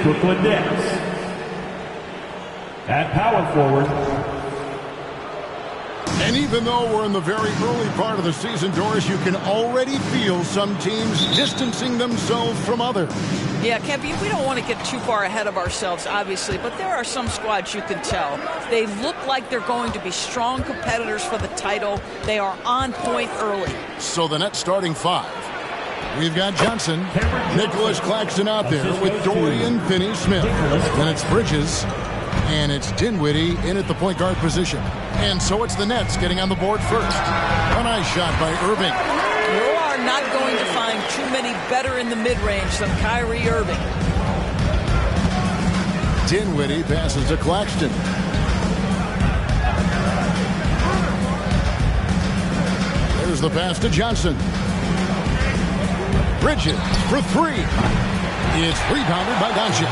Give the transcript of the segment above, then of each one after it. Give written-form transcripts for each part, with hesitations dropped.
Brooklyn Nets. At power forward. And even though we're in the very early part of the season, Doris, you can already feel some teams distancing themselves from others. Yeah, Kempy, we don't want to get too far ahead of ourselves, obviously, but there are some squads you can tell. They look like they're going to be strong competitors for the title. They are on point early. So the Nets starting five. We've got Johnson, Nicholas Claxton out there with Dorian Finney-Smith. Then it's Bridges, and it's Dinwiddie in at the point guard position. And so it's the Nets getting on the board first. A nice shot by Irving. You are not going to find too many better in the mid-range than Kyrie Irving. Dinwiddie passes to Claxton. There's the pass to Johnson. Bridges for three. It's rebounded by Doncic.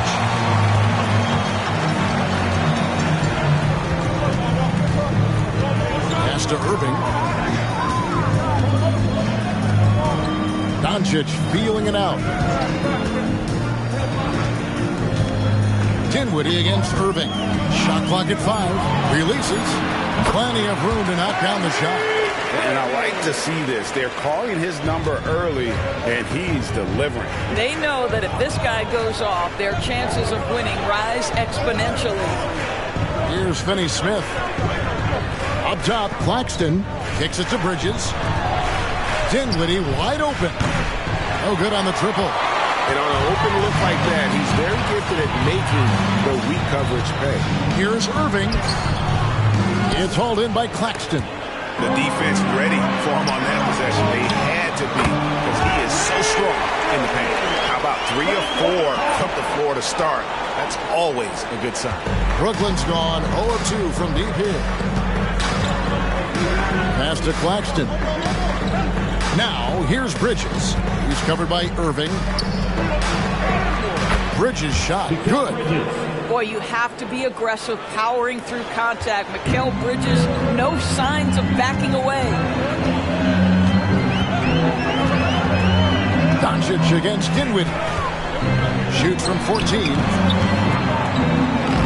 Pass to Irving. Doncic feeling it out. Dinwiddie against Irving. Shot clock at 5. Releases. Plenty of room to knock down the shot. And I like to see this. They're calling his number early, and he's delivering. They know that if this guy goes off, their chances of winning rise exponentially. Here's Finney-Smith. Up top, Claxton kicks it to Bridges. Dinwiddie wide open. No good on the triple. And on an open look like that, he's very gifted at making the weak coverage pay. Here's Irving. It's hauled in by Claxton. The defense ready for him on that possession. They had to be because he is so strong in the paint. How about 3 or 4 from the floor to start? That's always a good sign. Brooklyn's gone 0-2 from deep here. Pass to Claxton. Now, here's Bridges. He's covered by Irving. Bridges shot. Good. Boy, you have to be aggressive, powering through contact. Mikal Bridges, no signs of backing away. Doncic against Dinwiddie. Shoots from 14.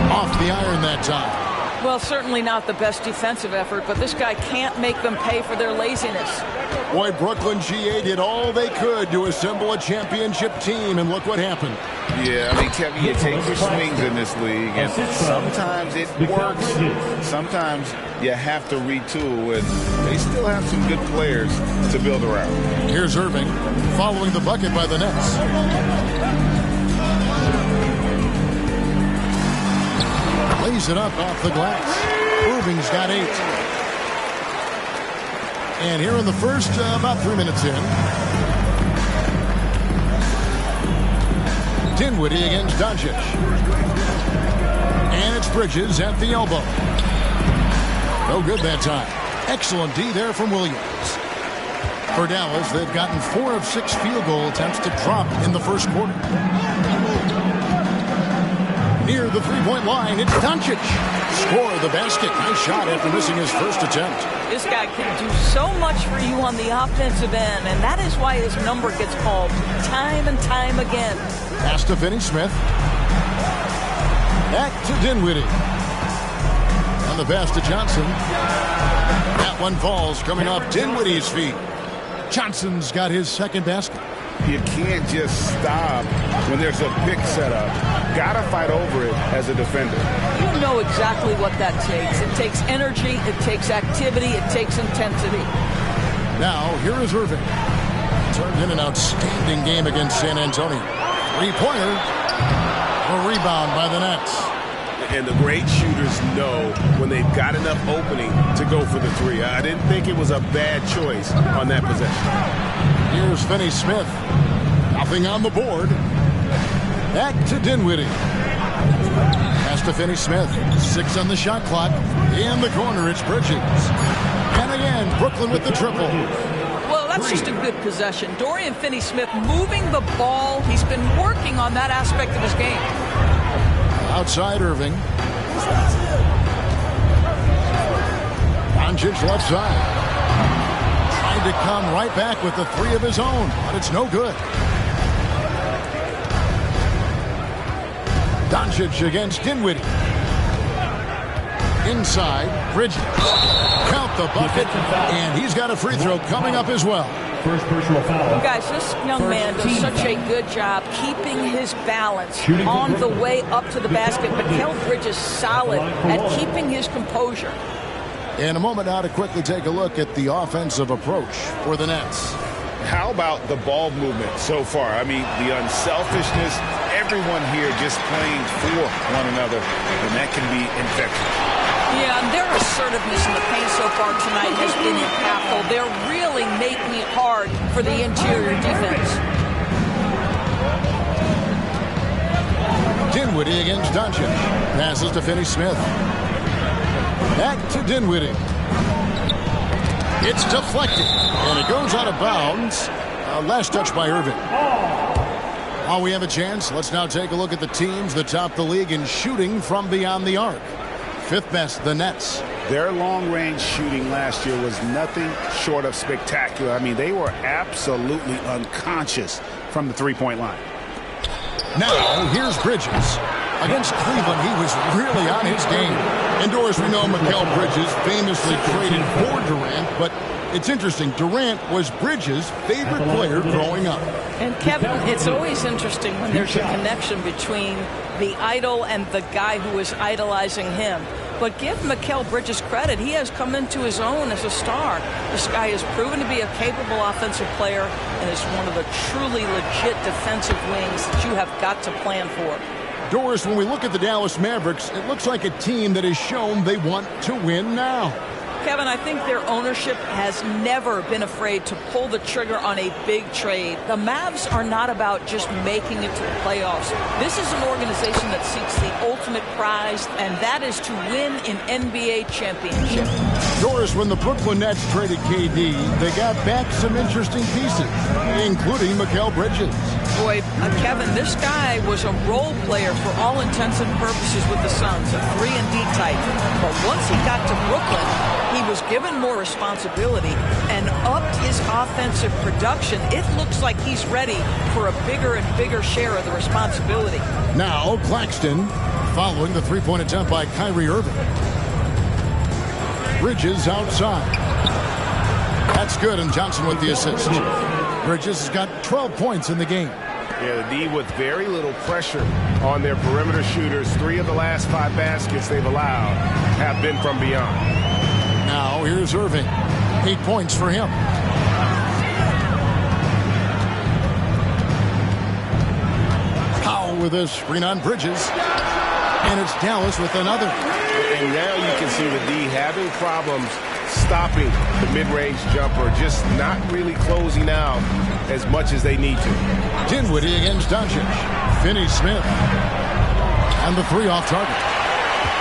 Off the iron that time. Well, certainly not the best defensive effort, but this guy can't make them pay for their laziness. Boy, Brooklyn GA did all they could to assemble a championship team, and look what happened. Yeah, I mean, Kevin, you take your swings in this league, and sometimes it works. Sometimes you have to retool, and they still have some good players to build around. Here's Irving, following the bucket by the Nets. Lays it up off the glass. Irving's got 8. And here in the first, about 3 minutes in. Dinwiddie against Doncic. And it's Bridges at the elbow. No good that time. Excellent D there from Williams. For Dallas, they've gotten 4 of 6 field goal attempts to drop in the first quarter. Near the three-point line, it's Doncic. Score the basket. Nice shot after missing his first attempt. This guy can do so much for you on the offensive end, and that is why his number gets called time and time again. Pass to Finney-Smith. Back to Dinwiddie. And the pass to Johnson. That one falls coming off Dinwiddie's feet. Johnson's got his second basket. You can't just stop when there's a pick set up. Gotta fight over it as a defender. You know exactly what that takes. It takes energy, it takes activity, it takes intensity. Now, here is Irving. Turned in an outstanding game against San Antonio. Three-pointer. A rebound by the Nets. And the great shooters know when they've got enough opening to go for the 3. I didn't think it was a bad choice on that possession. Here's Finney-Smith. Nothing on the board. Back to Dinwiddie. Pass to Finney-Smith. 6 on the shot clock. In the corner, it's Bridges. And again, Brooklyn with the triple. Well, that's just a good possession. Dorian Finney-Smith moving the ball. He's been working on that aspect of his game. Outside Irving. Doncic left side. Trying to come right back with the 3 of his own, but it's no good. Doncic against Dinwiddie. Inside, Bridges. Count the bucket, and he's got a free throw coming up as well. First personal foul. Guys, this young man does such a good job keeping his balance on the way up to the basket. Mikal Bridges solid at keeping his composure. In a moment now to quickly take a look at the offensive approach for the Nets. How about the ball movement so far? I mean, the unselfishness, everyone here just playing for one another, and that can be infectious. Yeah, and their assertiveness in the paint so far tonight has been impactful. They're really making it hard for the interior defense. Dinwiddie against Doncic. Passes to Finney-Smith. Back to Dinwiddie. It's deflected, and it goes out of bounds. Last touch by Irving. While we have a chance, let's now take a look at the teams that top the league in shooting from beyond the arc. Fifth best, the Nets. Their long-range shooting last year was nothing short of spectacular. I mean, they were absolutely unconscious from the three-point line. Now, here's Bridges. Against Cleveland, he was really on his game. Indoors, we know Mikal Bridges famously traded for Durant, but it's interesting. Durant was Bridges' favorite player growing up. And Kevin, it's always interesting when there's a connection between the idol and the guy who is idolizing him. But give Mikal Bridges credit. He has come into his own as a star. This guy has proven to be a capable offensive player and is one of the truly legit defensive wings that you have got to plan for. Doris, when we look at the Dallas Mavericks, it looks like a team that has shown they want to win now. Kevin, I think their ownership has never been afraid to pull the trigger on a big trade. The Mavs are not about just making it to the playoffs. This is an organization that seeks the ultimate prize, and that is to win an NBA championship. Doris, when the Brooklyn Nets traded KD, they got back some interesting pieces, including Mikal Bridges. Boy, Kevin, this guy was a role player for all intents and purposes with the Suns, a 3-and-D type. But once he got to Brooklyn, he was given more responsibility and upped his offensive production. It looks like he's ready for a bigger and bigger share of the responsibility. Now, Claxton following the three-point attempt by Kyrie Irving. Bridges outside. That's good, and Johnson with the assist. Bridges has got 12 points in the game. Yeah, the D with very little pressure on their perimeter shooters. 3 of the last 5 baskets they've allowed have been from beyond. Now here's Irving. 8 points for him. Powell with a screen on Bridges. And it's Dallas with another. And now you can see the D having problems stopping the mid-range jumper, just not really closing out as much as they need to. Dinwiddie against Doncic. Finney-Smith. And the 3 off target.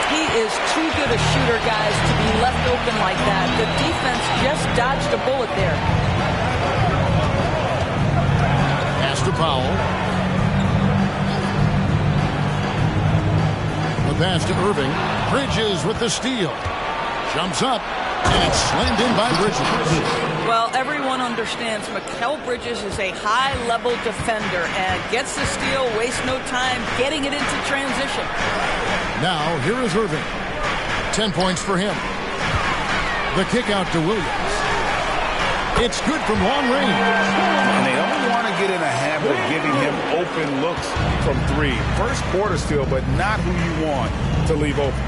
He is too good a shooter, guys, to be left open like that. The defense just dodged a bullet there. Pass to Powell. The pass to Irving. Bridges with the steal. Jumps up. And it's slammed in by Bridges. Well, everyone understands Mikal Bridges is a high-level defender and gets the steal, wastes no time getting it into transition. Now, here is Irving. 10 points for him. The kick out to Williams. It's good from long range. And they don't want to get in a habit of giving him open looks from 3. First quarter still, but not who you want to leave open.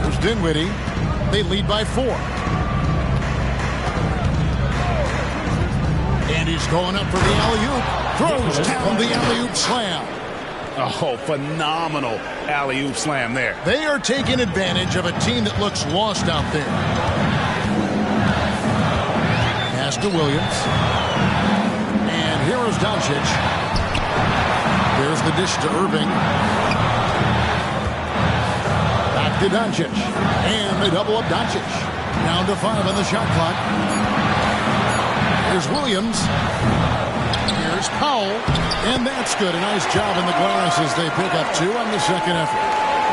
Here's Dinwiddie. They lead by 4. And he's going up for the alley-oop. Throws down the alley-oop slam. Oh, phenomenal alley-oop slam there. They are taking advantage of a team that looks lost out there. Pass to Williams. And here is Doncic. Here's the dish to Irving. Back to Doncic. And they double up Doncic. Down to 5 on the shot clock. Here's Williams. Here's Powell. And that's good. A nice job in the glass as they pick up 2 on the second effort.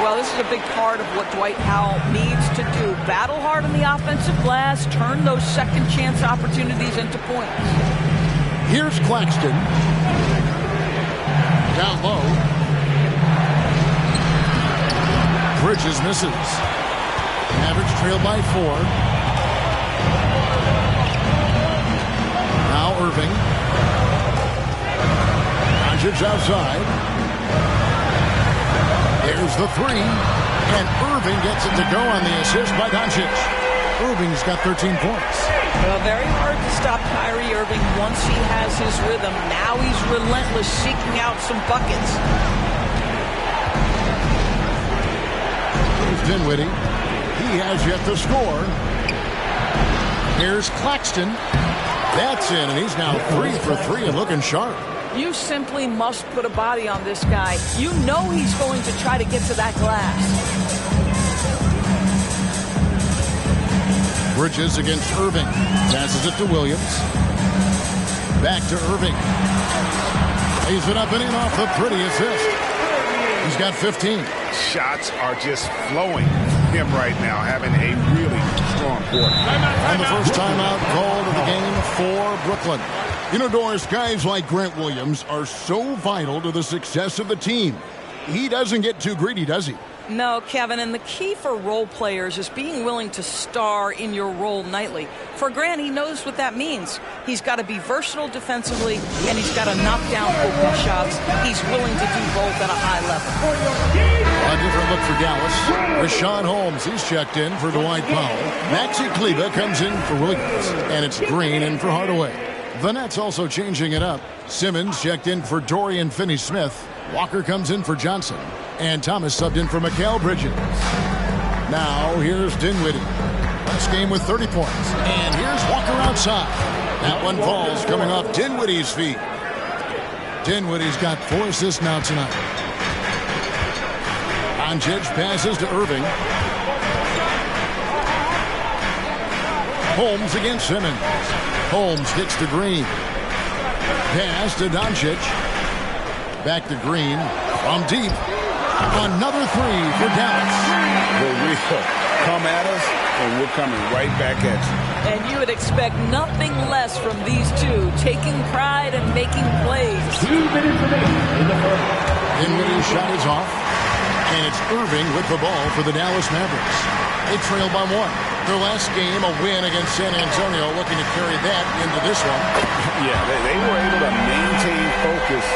Well, this is a big part of what Dwight Powell needs to do. Battle hard on the offensive glass. Turn those second chance opportunities into points. Here's Claxton. Down low. Bridges misses. Mavericks trail by 4. Now Irving. Doncic outside. There's the 3. And Irving gets it to go on the assist by Doncic. Irving's got 13 points. Well, very hard to stop Kyrie Irving once he has his rhythm. Now he's relentless, seeking out some buckets. Here's Dinwiddie. He has yet to score. Here's Claxton. That's in, and he's now 3 for 3 and looking sharp. You simply must put a body on this guy. You know he's going to try to get to that glass. Bridges against Irving. Passes it to Williams. Back to Irving. Lays it up and in off the pretty assist. He's got 15. Shots are just flowing him right now, having a really strong quarter. And the first timeout called of the game for Brooklyn. You know, Doris, guys like Grant Williams are so vital to the success of the team. He doesn't get too greedy, does he? No, Kevin, and the key for role players is being willing to star in your role nightly. For Grant, he knows what that means. He's got to be versatile defensively, and he's got to knock down open shots. He's willing to do both at a high level. A different look for Dallas. Rashawn Holmes, he's checked in for Dwight Powell. Maxi Kleber comes in for Williams, and it's Green in for Hardaway. The Nets also changing it up. Simmons checked in for Dorian Finney-Smith. Walker comes in for Johnson. And Thomas subbed in for Mikal Bridges. Now here's Dinwiddie. Last game with 30 points. And here's Walker outside. That one falls coming off Dinwiddie's feet. Dinwiddie's got 4 assists now tonight. Doncic passes to Irving. Holmes against Simmons. Holmes hits to Green. Pass to Doncic. Back to Green. From deep. Another 3 for Dallas. We'll come at us, and we're coming right back at you. And you would expect nothing less from these two, taking pride and making plays. 2 minutes remaining in the first. Dinwiddie's shot is off. And it's Irving with the ball for the Dallas Mavericks. They trail by 1. Their last game, a win against San Antonio, looking to carry that into this one. Yeah, they were able to maintain focus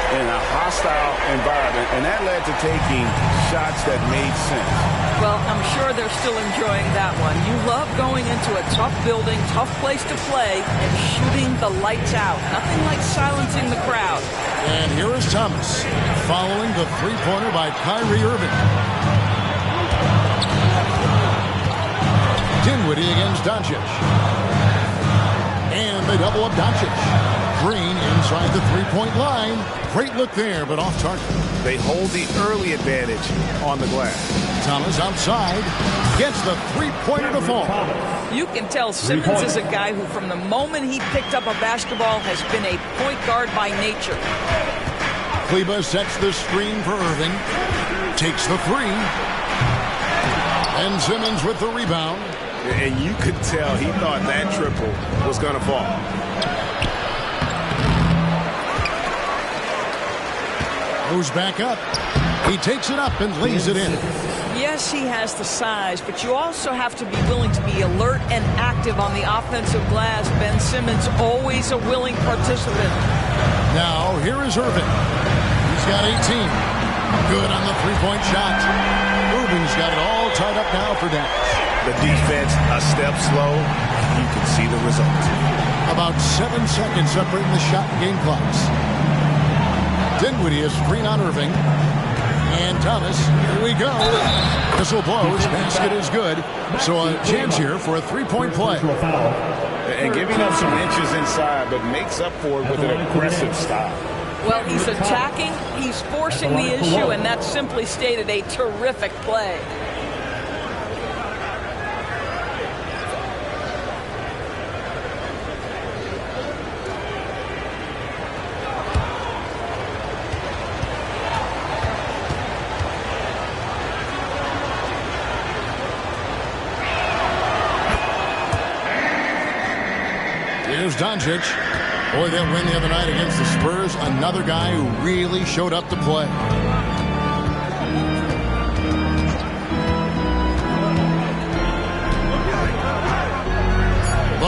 in a hostile environment, and that led to taking shots that made sense. Well, I'm sure they're still enjoying that one. You love going into a tough building, tough place to play, and shooting the lights out. Nothing like silencing the crowd. And here is Thomas, following the three-pointer by Kyrie Irving. Dinwiddie against Doncic. And they double up Doncic. Green inside the three-point line. Great look there, but off target. They hold the early advantage on the glass. Thomas outside. Gets the three-pointer to fall. You can tell Simmons is a guy who, from the moment he picked up a basketball, has been a point guard by nature. Kleber sets the screen for Irving. Takes the 3. And Simmons with the rebound. And you could tell he thought that triple was going to fall. Goes back up. He takes it up and lays it in. Yes, he has the size, but you also have to be willing to be alert and active on the offensive glass. Ben Simmons, always a willing participant. Now, here is Irving. He's got 18. Good on the three-point shot. Irving's got it all tied up now for Dallas. The defense a step slow. You can see the result. About 7 seconds separating the shot and game clocks. Dinwiddie is screen on Irving. And Thomas, here we go. Whistle blows. Basket is good. So a chance here for a three-point play. And giving up some inches inside, but makes up for it with an aggressive style. Well, he's attacking, he's forcing the issue, and that's simply stated a terrific play. Here's Doncic. Boy, they'll win the other night against the Spurs. Another guy who really showed up to play.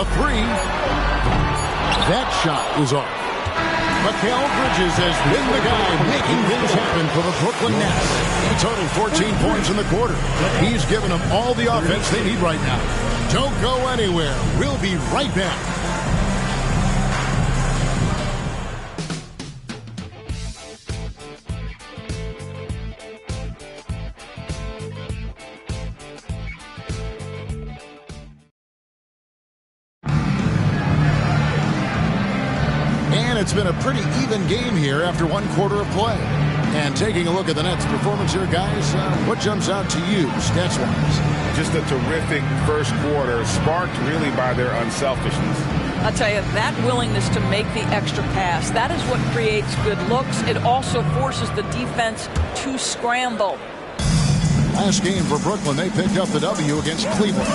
The three. That shot was off. Mikal Bridges has been the guy making things happen for the Brooklyn Nets. He totaled 14 points in the quarter. He's given them all the offense they need right now. Don't go anywhere. We'll be right back. It's been a pretty even game here after one quarter of play. And taking a look at the Nets' performance here, guys, what jumps out to you, stats-wise? Just a terrific first quarter, sparked really by their unselfishness. I'll tell you, that willingness to make the extra pass, that is what creates good looks. It also forces the defense to scramble. Last game for Brooklyn, they picked up the W against Cleveland.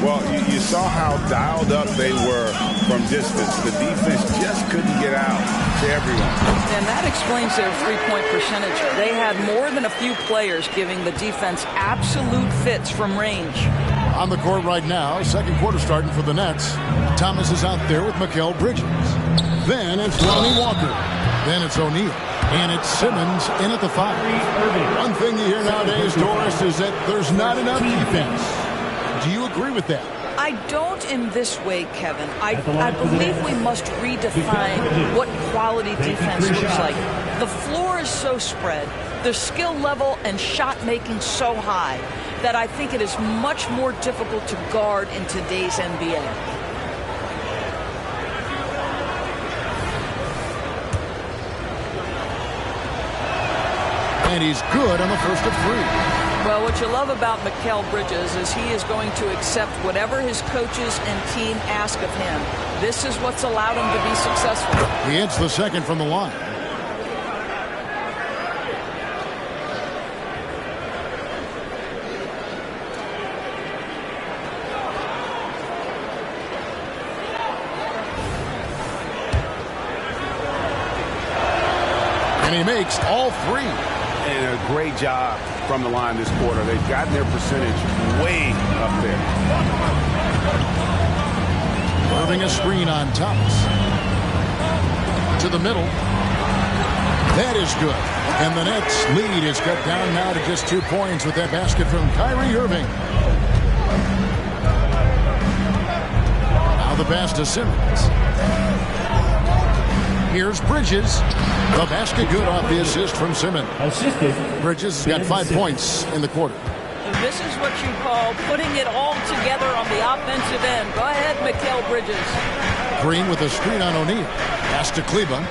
Well, you saw how dialed up they were from distance. The defense just couldn't get out to everyone. And that explains their three-point percentage. They had more than a few players giving the defense absolute fits from range. On the court right now, second quarter starting for the Nets. Thomas is out there with Mikal Bridges. Then it's Lonnie Walker. Then it's O'Neal. And it's Simmons in at the 5. One thing you hear nowadays, Doris, is that there's not enough defense. Do you agree with that? I don't in this way, Kevin. I believe we must redefine what quality defense looks like. The floor is so spread, the skill level and shot making so high that I think it is much more difficult to guard in today's NBA. And he's good on the first of 3. Well, what you love about Mikal Bridges is he is going to accept whatever his coaches and team ask of him. This is what's allowed him to be successful. He hits the second from the line. And he makes all 3. And a great job from the line this quarter. They've gotten their percentage way up there. Irving a screen on Thomas. To the middle. That is good. And the Nets lead is cut down now to just 2 points with that basket from Kyrie Irving. Now the pass to Simmons. Here's Bridges. The basket good off the assist from Simmons. Bridges has got 5 points in the quarter. This is what you call putting it all together on the offensive end. Go ahead, Mikal Bridges. Green with a screen on O'Neal. Pass to Kleba.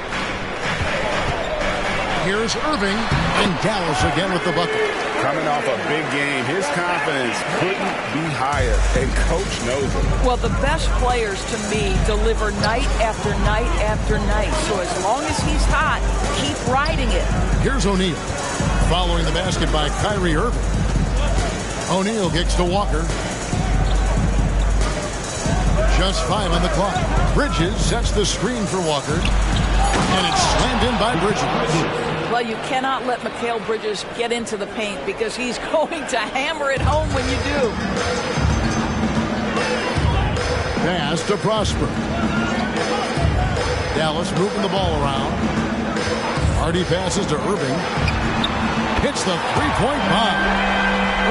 Here's Irving. And Dallas again with the bucket. Coming off a big game, his confidence couldn't be higher, and coach knows it. Well, the best players, to me, deliver night after night after night. So as long as he's hot, keep riding it. Here's O'Neal. Following the basket by Kyrie Irving. O'Neal kicks to Walker. Just 5 on the clock. Bridges sets the screen for Walker. And it's slammed in by Bridges. Well, you cannot let Mikal Bridges get into the paint because he's going to hammer it home when you do. Pass to Prosper. Dallas moving the ball around. Hardy passes to Irving. Hits the three-point bomb.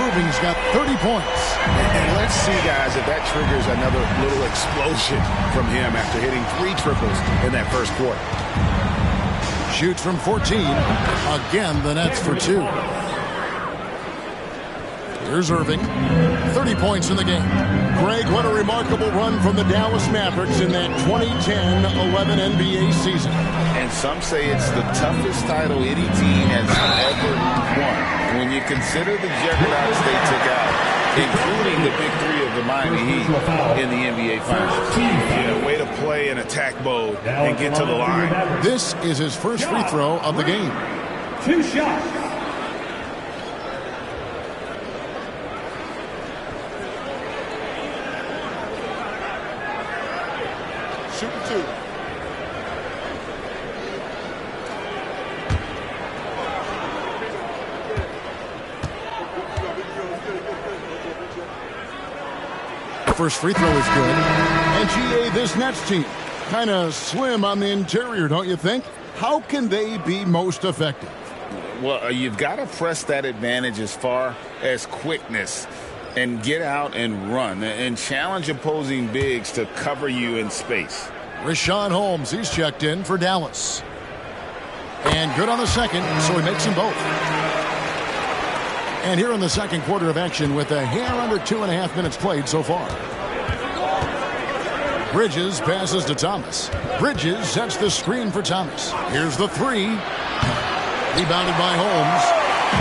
Irving's got 30 points. And let's see, guys, if that triggers another little explosion from him after hitting 3 triples in that first quarter. Shoots from 14. Again, the Nets for 2. Here's Irving. 30 points in the game. Greg, what a remarkable run from the Dallas Mavericks in that 2010-11 NBA season. And some say it's the toughest title any team has ever won. When you consider the juggernauts they took out, including the big 3 of the Miami Heat in the NBA Finals. Yeah, way to play in attack mode and get to the line. This is his first free throw of the game. 2 shots. Shooting 2. First free throw is good. And GA, this Nets team, kind of slim on the interior, don't you think? How can they be most effective? Well, you've got to press that advantage as far as quickness and get out and run and challenge opposing bigs to cover you in space. Rashawn Holmes, he's checked in for Dallas. And good on the second, so he makes them both. And here in the second quarter of action with a hair under 2.5 minutes played so far. Bridges passes to Thomas. Bridges sets the screen for Thomas. Here's the three. Rebounded by Holmes.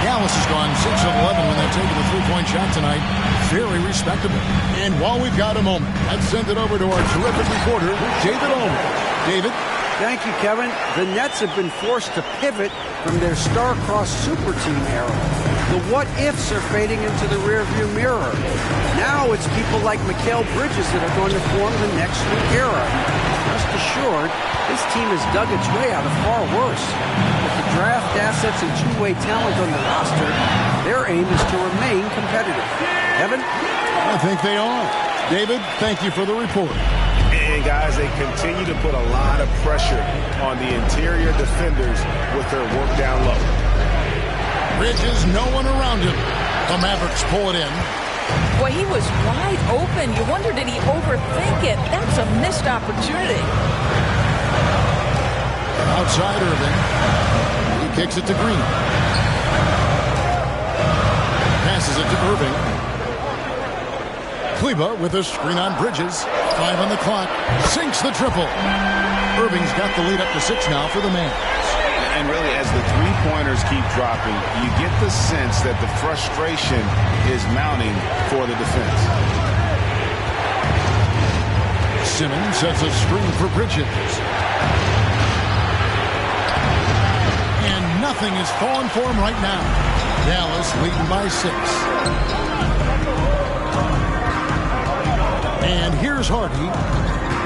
Dallas has gone 6 of 11 when they've taken a three-point shot tonight. Very respectable. And while we've got a moment, let's send it over to our terrific reporter, David Ulrich. David? Thank you, Kevin. The Nets have been forced to pivot from their star-crossed super team era. The what-ifs are fading into the rearview mirror. Now it's people like Mikal Bridges that are going to form the next new era. Rest assured, this team has dug its way out of far worse. With the draft assets and two-way talent on the roster, their aim is to remain competitive. Kevin? I think they are. David, thank you for the report. And guys, they continue to put a lot of pressure on the interior defenders with their work down low. Bridges, no one around him. The Mavericks pull it in. Boy, he was wide open. You wonder, did he overthink it? That's a missed opportunity. Outside Irving. He kicks it to Green. Passes it to Irving. Kleba with a screen on Bridges. 5 on the clock. Sinks the triple. Irving's got the lead up to 6 now for the Mavs. And really, as the three-pointers keep dropping, you get the sense that the frustration is mounting for the defense. Simmons sets a screen for Bridges. And nothing is falling for him right now. Dallas leading by 6. And here's Hardy.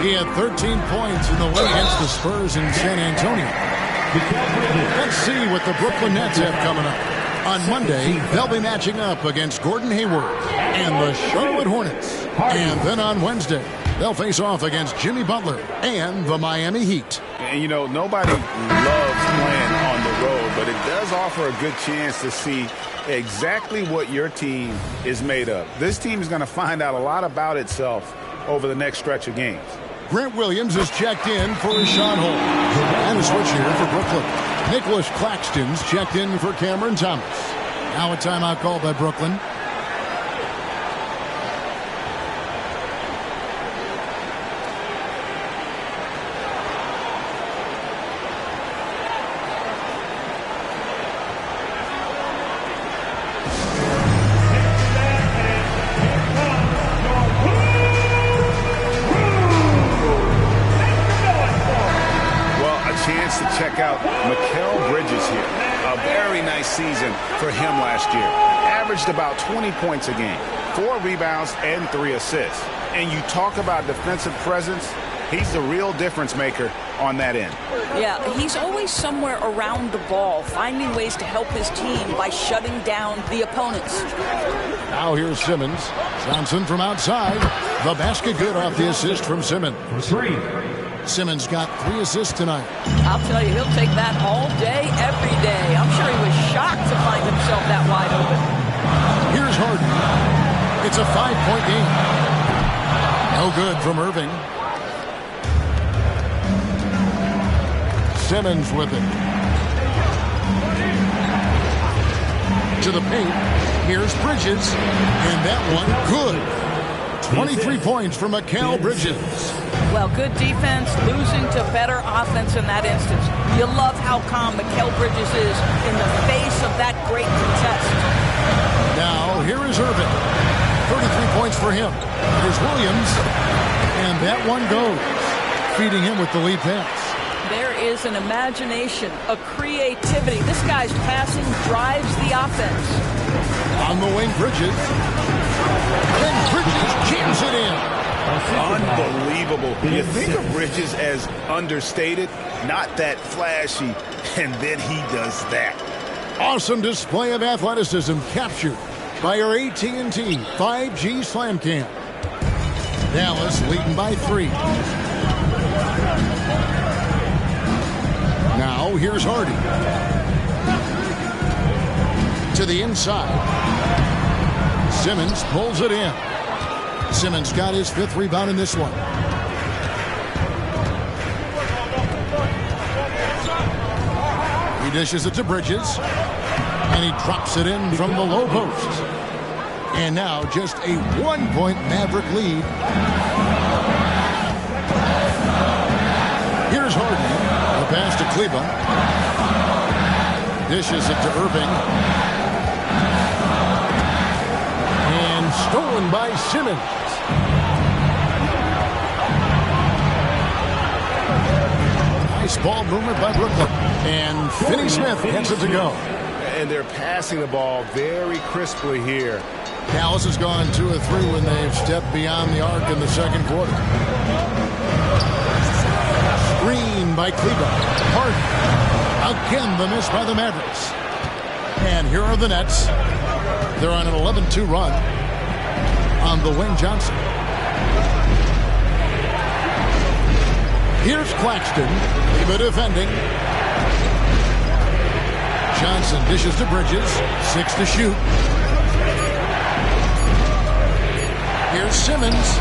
He had 13 points in the win against the Spurs in San Antonio. Let's see what the Brooklyn Nets have coming up. On Monday, they'll be matching up against Gordon Hayward and the Charlotte Hornets. And then on Wednesday, they'll face off against Jimmy Butler and the Miami Heat. And, you know, nobody loves playing on the road, but it does offer a good chance to see exactly what your team is made of. This team is going to find out a lot about itself over the next stretch of games. Grant Williams is checked in for Rashawn Holmes. And a switch here for Brooklyn. Nicholas Claxton's checked in for Cameron Thomas. Now a timeout called by Brooklyn. Check out Mikal Bridges here. A very nice season for him last year. Averaged about 20 points a game, 4 rebounds and 3 assists. And you talk about defensive presence, he's the real difference maker on that end. Yeah, he's always somewhere around the ball, finding ways to help his team by shutting down the opponents. Now here's Simmons. Johnson from outside. The basket good off the assist from Simmons. Simmons got 3 assists tonight. I'll tell you, he'll take that all day, every day. I'm sure he was shocked to find himself that wide open. Here's Harden. It's a 5-point game. No good from Irving. Simmons with it. To the paint. Here's Bridges. And that one good. 23 points for Mikal Bridges. Well, good defense, losing to better offense in that instance. You love how calm Mikal Bridges is in the face of that great contest. Now, here is Irving. 33 points for him. Here's Williams. And that one goes. Feeding him with the lead pass. There is an imagination, a creativity. This guy's passing drives the offense. On the wing, Bridges. And Bridges jams it in. Unbelievable. You think of Bridges as understated, not that flashy, and then he does that. Awesome display of athleticism captured by our AT&T 5G Slam Cam. Dallas leading by 3. Now here's Hardy. To the inside. Simmons pulls it in. Simmons got his 5th rebound in this one. He dishes it to Bridges. And he drops it in from the low post. And now just a 1-point Maverick lead. Here's Harden. The pass to Kleba. Dishes it to Irving. And stolen by Simmons. Nice ball movement by Brooklyn. And Finney-Smith gets it to go. And they're passing the ball very crisply here. Dallas has gone 2 of 3 when they've stepped beyond the arc in the second quarter. Screen by Kleba. Harden. Again, the miss by the Mavericks. And here are the Nets. They're on an 11-2 run on the Wayne Johnson. Here's Claxton. Kleba defending. Johnson dishes to Bridges. 6 to shoot. Here's Simmons.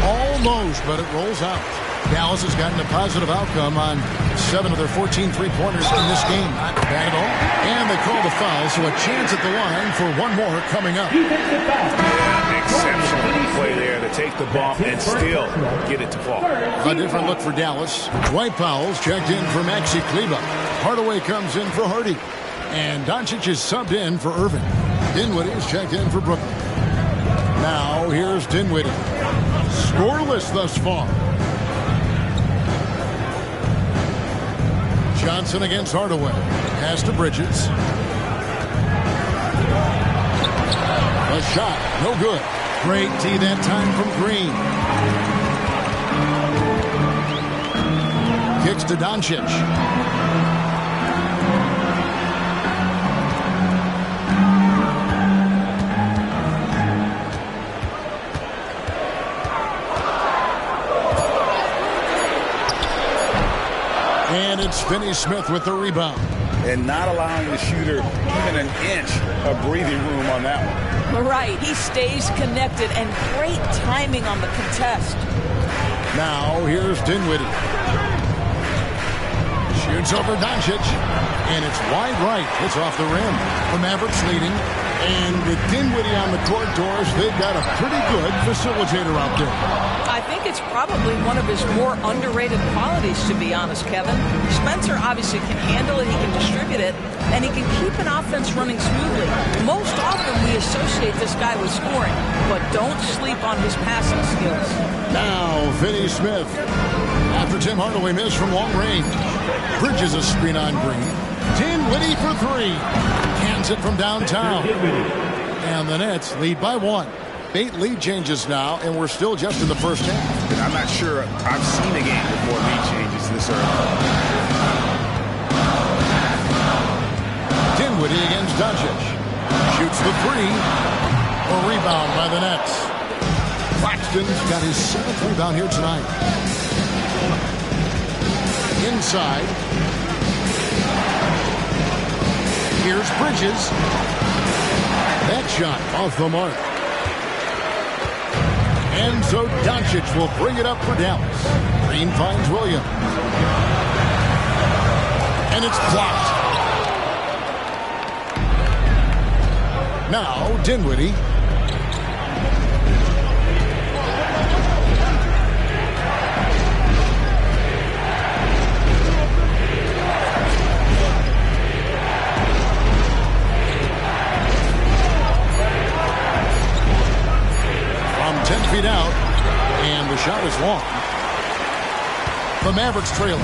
Almost, but it rolls out. Dallas has gotten a positive outcome on 7 of their 14 three-pointers in this game. Not bad at all. And they call the foul, so a chance at the line for one more coming up. Exceptional play there to take the bump and still get it to fall. A different look for Dallas. Dwight Powell's checked in for Maxi Kleba. Hardaway comes in for Hardy. And Doncic is subbed in for Irving. Dinwiddie is checked in for Brooklyn. Now here's Dinwiddie. Scoreless thus far. Johnson against Hardaway. Pass to Bridges. A shot. No good. Great tee that time from Green. Kicks to Doncic. And it's Finney-Smith with the rebound. And not allowing the shooter even an inch of breathing room on that one. Right. He stays connected, and great timing on the contest. Now here's Dinwiddie. Shoots over Doncic. And it's wide right. It's off the rim. The Mavericks leading. And with Dinwiddie on the court, Doris, they've got a pretty good facilitator out there. I think it's probably one of his more underrated qualities, to be honest, Kevin. Spencer obviously can handle it, he can distribute it, and he can keep an offense running smoothly. Most often we associate this guy with scoring, but don't sleep on his passing skills. Now, Finney-Smith. After Tim Hardaway missed from long range. Bridges a screen on Green. Dinwiddie for 3. Cans it from downtown. And the Nets lead by 1. 8 lead changes now, and we're still just in the first half. And I'm not sure I've seen a game before lead changes this early. Dinwiddie against Doncic. Shoots the 3. A rebound by the Nets. Claxton's got his 7th rebound here tonight. Inside. Here's Bridges. That shot off the mark. And so Doncic will bring it up for Dallas. Green finds Williams. And it's blocked. Now Dinwiddie. From 10 feet out. And the shot is long. The Mavericks trailing.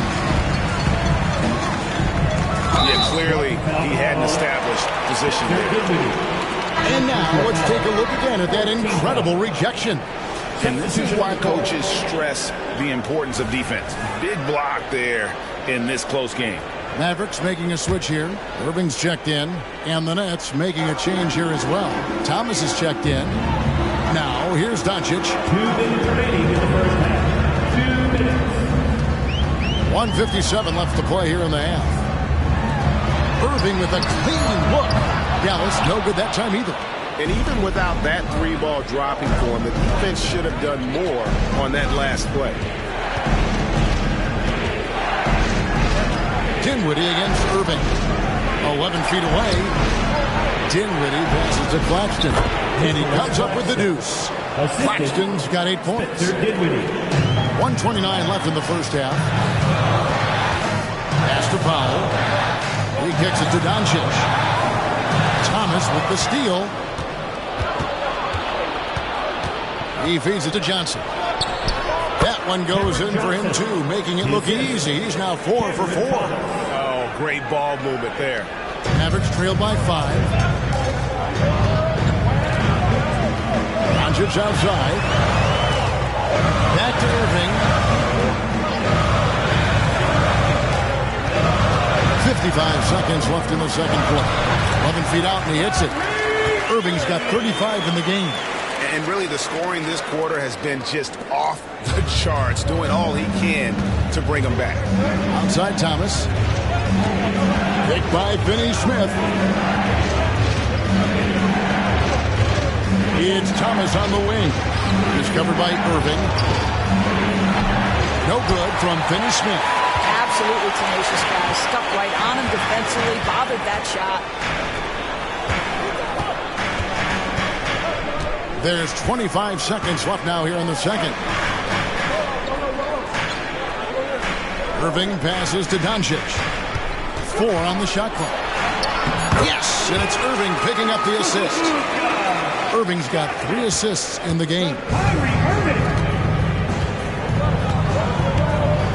Yeah, clearly he had an established position there. And now let's take a look again at that incredible rejection. And this is why coaches stress the importance of defense. Big block there in this close game. Mavericks making a switch here. Irving's checked in. And the Nets making a change here as well. Thomas is checked in. Now So here's Doncic. 2 minutes remaining in the first half. 2 minutes. 1:57 left to play here in the half. Irving with a clean look. Dallas, no good that time either. And even without that three-ball dropping for him, the defense should have done more on that last play. Dinwiddie against Irving. 11 feet away. Dinwiddie passes to Claxton. And he comes up with the deuce. Claxton's got 8 points. 1:29 left in the first half. Pass to Powell. He kicks it to Doncic. Thomas with the steal. He feeds it to Johnson. That one goes in for him, too, making it look easy. He's now 4 for 4. Oh, great ball movement there. Mavericks trail by 5. Doncic outside. Back to Irving. 55 seconds left in the second quarter. 11 feet out, and he hits it. Irving's got 35 in the game. And really, the scoring this quarter has been just off the charts, doing all he can to bring them back. Outside Thomas. Picked by Finney-Smith. It's Thomas on the wing. He's covered by Irving. No good from Finney-Smith. Absolutely tenacious guy. Stuck right on him defensively. Bothered that shot. There's 25 seconds left now here in the second. Irving passes to Doncic. 4 on the shot clock. Yes, and it's Irving picking up the assist. Irving's got 3 assists in the game.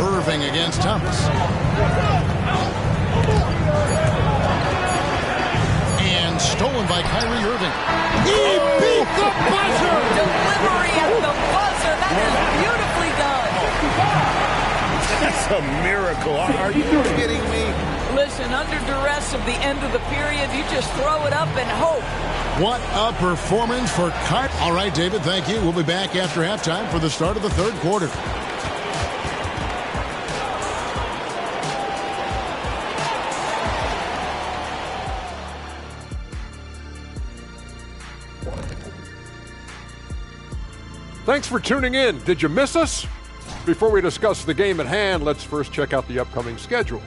Irving against Thomas. And stolen by Kyrie Irving. He beat the buzzer! Delivery at the buzzer. That is beautifully done. That's a miracle. Are you kidding me? Listen, under duress of the end of the period, you just throw it up and hope. What a performance for Kyrie. All right, David, thank you. We'll be back after halftime for the start of the third quarter. Thanks for tuning in. Did you miss us? Before we discuss the game at hand, let's first check out the upcoming schedule.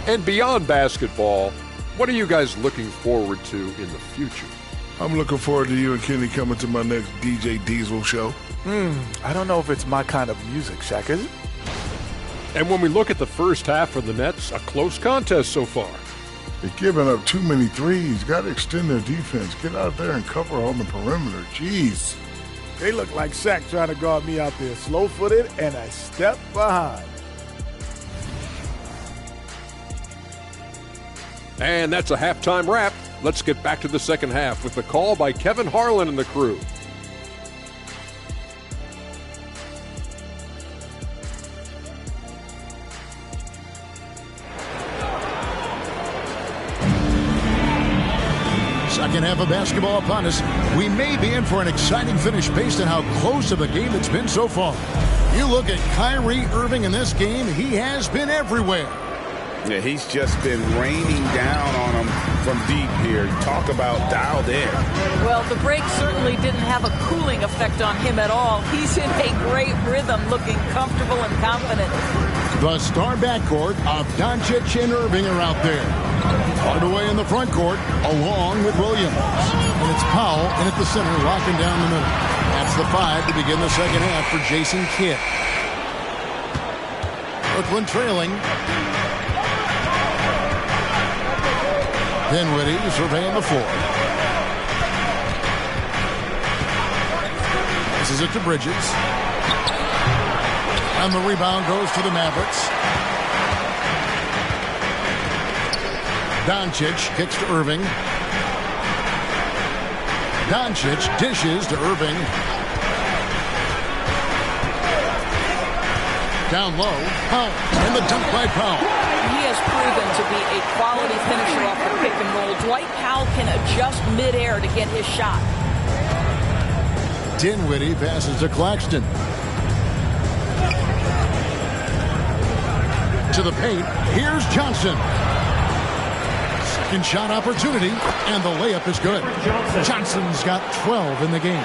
And beyond basketball, what are you guys looking forward to in the future? I'm looking forward to you and Kenny coming to my next DJ Diesel show. I don't know if it's my kind of music, Shaq, is it? And when we look at the first half of the Nets, a close contest so far. They're giving up too many threes. Got to extend their defense. Get out there and cover on the perimeter. Jeez. They look like Shaq trying to guard me out there, slow-footed and a step behind. And that's a halftime wrap. Let's get back to the second half with the call by Kevin Harlan and the crew. Second half of basketball upon us. We may be in for an exciting finish based on how close of a game it's been so far. You look at Kyrie Irving in this game, he has been everywhere. Yeah, he's just been raining down on him from deep here. Talk about dialed in. Well, the break certainly didn't have a cooling effect on him at all. He's in a great rhythm, looking comfortable and confident. The star backcourt of Doncic and Irving are out there. Hardaway in the front court, along with Williams. And it's Powell in at the center, locking down the middle. That's the 5 to begin the second half for Jason Kidd. Brooklyn trailing. Dinwiddie surveying the floor. Passes it to Bridges. And the rebound goes to the Mavericks. Doncic kicks to Irving. Doncic dishes to Irving. Down low. Powell. And the dunk by Powell. He has proven to be a quality finisher off the pick and roll. Dwight Powell can adjust midair to get his shot. Dinwiddie passes to Claxton. To the paint. Here's Johnson. Second shot opportunity, and the layup is good. Johnson's got 12 in the game.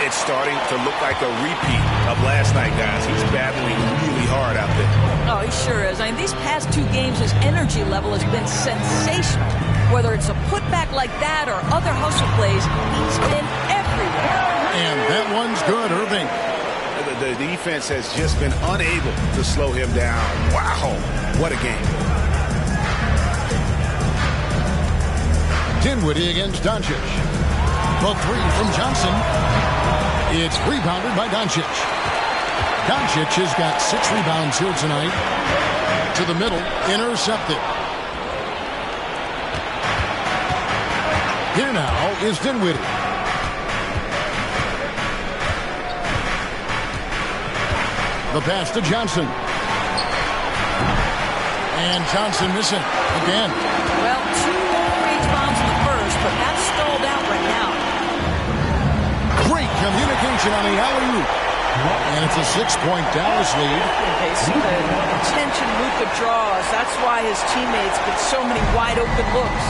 It's starting to look like a repeat of last night, guys. He's battling really hard out there. Oh, he sure is. I mean, these past 2 games, his energy level has been sensational. Whether it's a putback like that or other hustle plays, he's been everywhere. And that one's good, Irving. The defense has just been unable to slow him down. Wow, what a game. Dinwiddie against Doncic. The 3 from Johnson. It's rebounded by Doncic. Doncic has got 6 rebounds here tonight. To the middle, intercepted. Here now is Dinwiddie. The pass to Johnson. And Johnson missing again. Well, 2 long-range bombs in the first, but that's stalled out right now. Great communication on the alley-oop. And it's a 6-point Dallas lead. Okay, see the attention Luka draws. That's why his teammates get so many wide-open looks.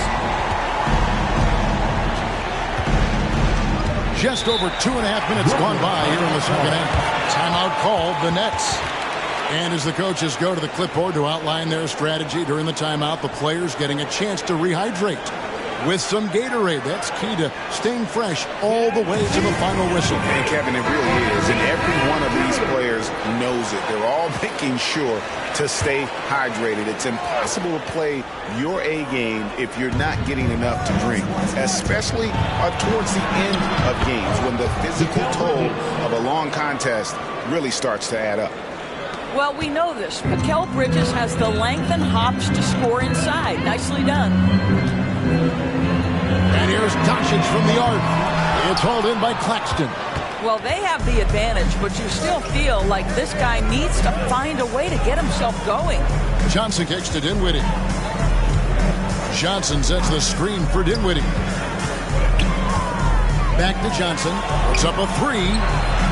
Just over 2.5 minutes gone by here in the second half. Timeout called, the Nets. And as the coaches go to the clipboard to outline their strategy during the timeout, the players getting a chance to rehydrate with some Gatorade. That's key to staying fresh all the way to the final whistle. And Kevin, it really is. And every one of these players knows it. They're all making sure to stay hydrated. It's impossible to play your A game if you're not getting enough to drink, especially towards the end of games when the physical toll of a long contest really starts to add up. Well, we know this. Mikal Bridges has the length and hops to score inside. Nicely done. And here's Doncic from the arc. It's hauled in by Claxton. Well, they have the advantage, but you still feel like this guy needs to find a way to get himself going. Johnson kicks to Dinwiddie. Johnson sets the screen for Dinwiddie. Back to Johnson. Puts up a 3.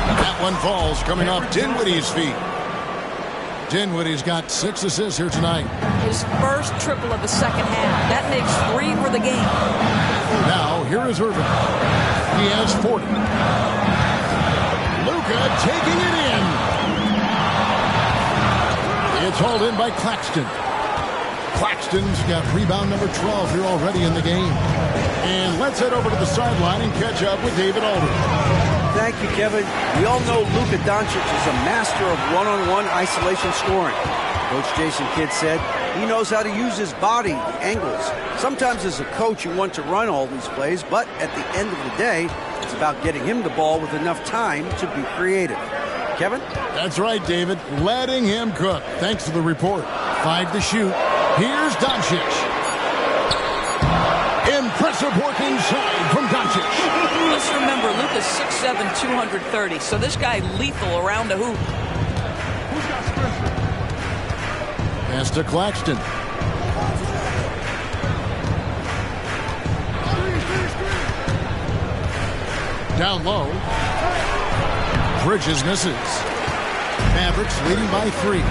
That one falls coming off Dinwiddie's feet. Dinwiddie's got 6 assists here tonight. His first triple of the second half. That makes 3 for the game. Now, here is Irving. He has 40. Luka taking it in. It's hauled in by Claxton. Claxton's got rebound number 12 here already in the game. And let's head over to the sideline and catch up with David Aldridge. Thank you, Kevin. We all know Luka Doncic is a master of one-on-one isolation scoring. Coach Jason Kidd said he knows how to use his body, the angles. Sometimes as a coach you want to run all these plays, but at the end of the day, it's about getting him the ball with enough time to be creative. Kevin? That's right, David. Letting him cook. Thanks for the report. 5 to shoot. Here's Doncic. Impressive work inside from Doncic. Let's remember, Luka's 6'7", 230, so this guy lethal around the hoop. Pass to Claxton. Down low. Bridges misses. Mavericks leading by 3.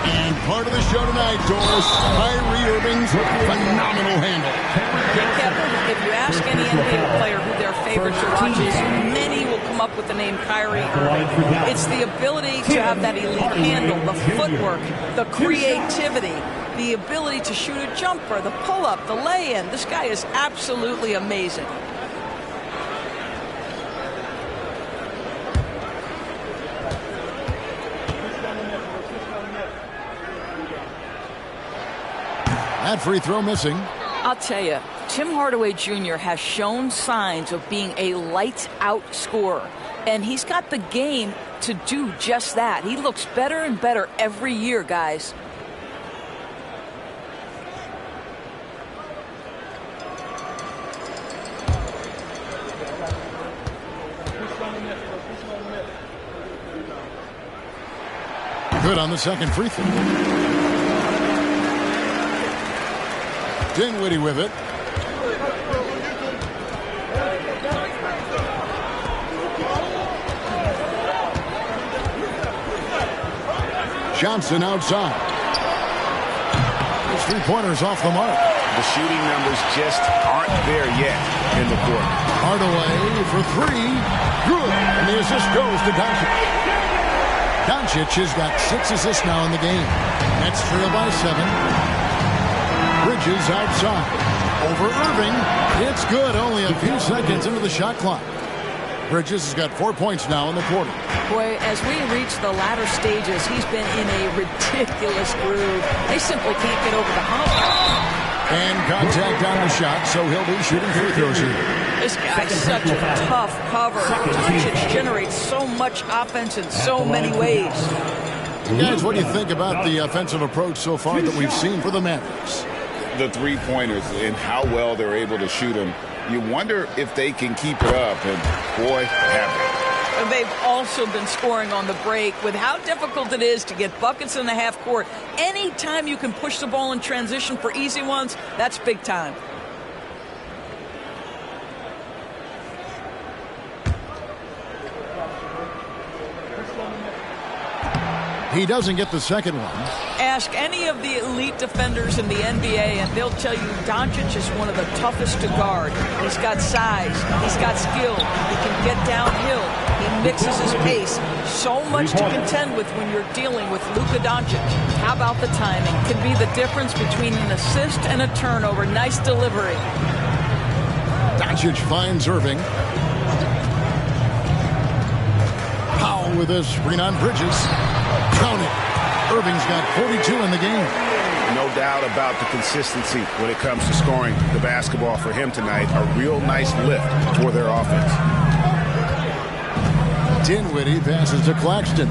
And part of the show tonight, Doris, Kyrie Irving's phenomenal handle. Hey, Kevin, if you ask any NBA player who their favorite to watch is, many will come up with the name Kyrie Irving. It's the ability to have that elite handle, the footwork, the creativity, the ability to shoot a jumper, the pull-up, the lay-in. This guy is absolutely amazing. That free throw missing. I'll tell you, Tim Hardaway Jr. has shown signs of being a lights-out scorer, and he's got the game to do just that. He looks better and better every year, guys. Good on the second free throw. Dinwiddie with it. Johnson outside. His three-pointers off the mark. The shooting numbers just aren't there yet in the quarter. Hardaway for three. Good. And the assist goes to Doncic. Doncic has got 6 assists now in the game. Nets trail by 7. Bridges outside. Over Irving. It's good. Only a few seconds into the shot clock. Bridges has got 4 points now in the quarter. Boy, as we reach the latter stages, he's been in a ridiculous groove. They simply can't get over the hump. And contact on the shot, so he'll be shooting free throws here. This guy's such a tough cover. Doncic generates so much offense in so many ways. Guys, what do you think about the offensive approach so far that we've seen for the Mavericks? The three-pointers and how well they're able to shoot them. You wonder if they can keep it up, and boy, have they. They've also been scoring on the break. With how difficult it is to get buckets in the half court, anytime you can push the ball in transition for easy ones, that's big time. He doesn't get the second one. Ask any of the elite defenders in the NBA, and they'll tell you Doncic is one of the toughest to guard. He's got size. He's got skill. He can get downhill. He mixes his pace. So much to contend with when you're dealing with Luka Doncic. How about the timing? Can be the difference between an assist and a turnover. Nice delivery. Doncic finds Irving. Powell with a screen on Bridges. Count it. Irving's got 42 in the game. No doubt about the consistency when it comes to scoring the basketball for him tonight. A real nice lift for their offense. Dinwiddie passes to Claxton.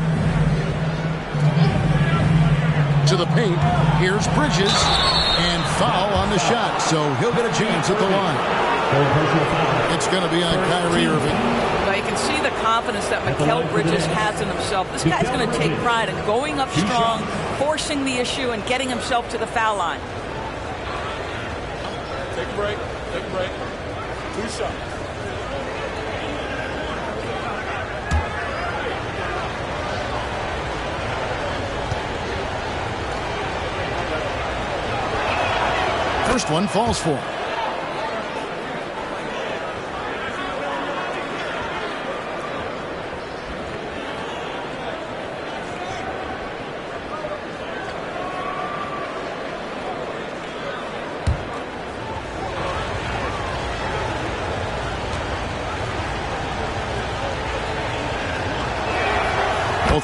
To the paint. Here's Bridges. And foul on the shot. So he'll get a chance at the line. It's going to be on Kyrie Irving. Well, you can see the confidence that Mikal Bridges has in himself. This guy's going to take pride in going up strong, forcing the issue, and getting himself to the foul line. Take a break. Take a break. 2 shots. First one falls for him.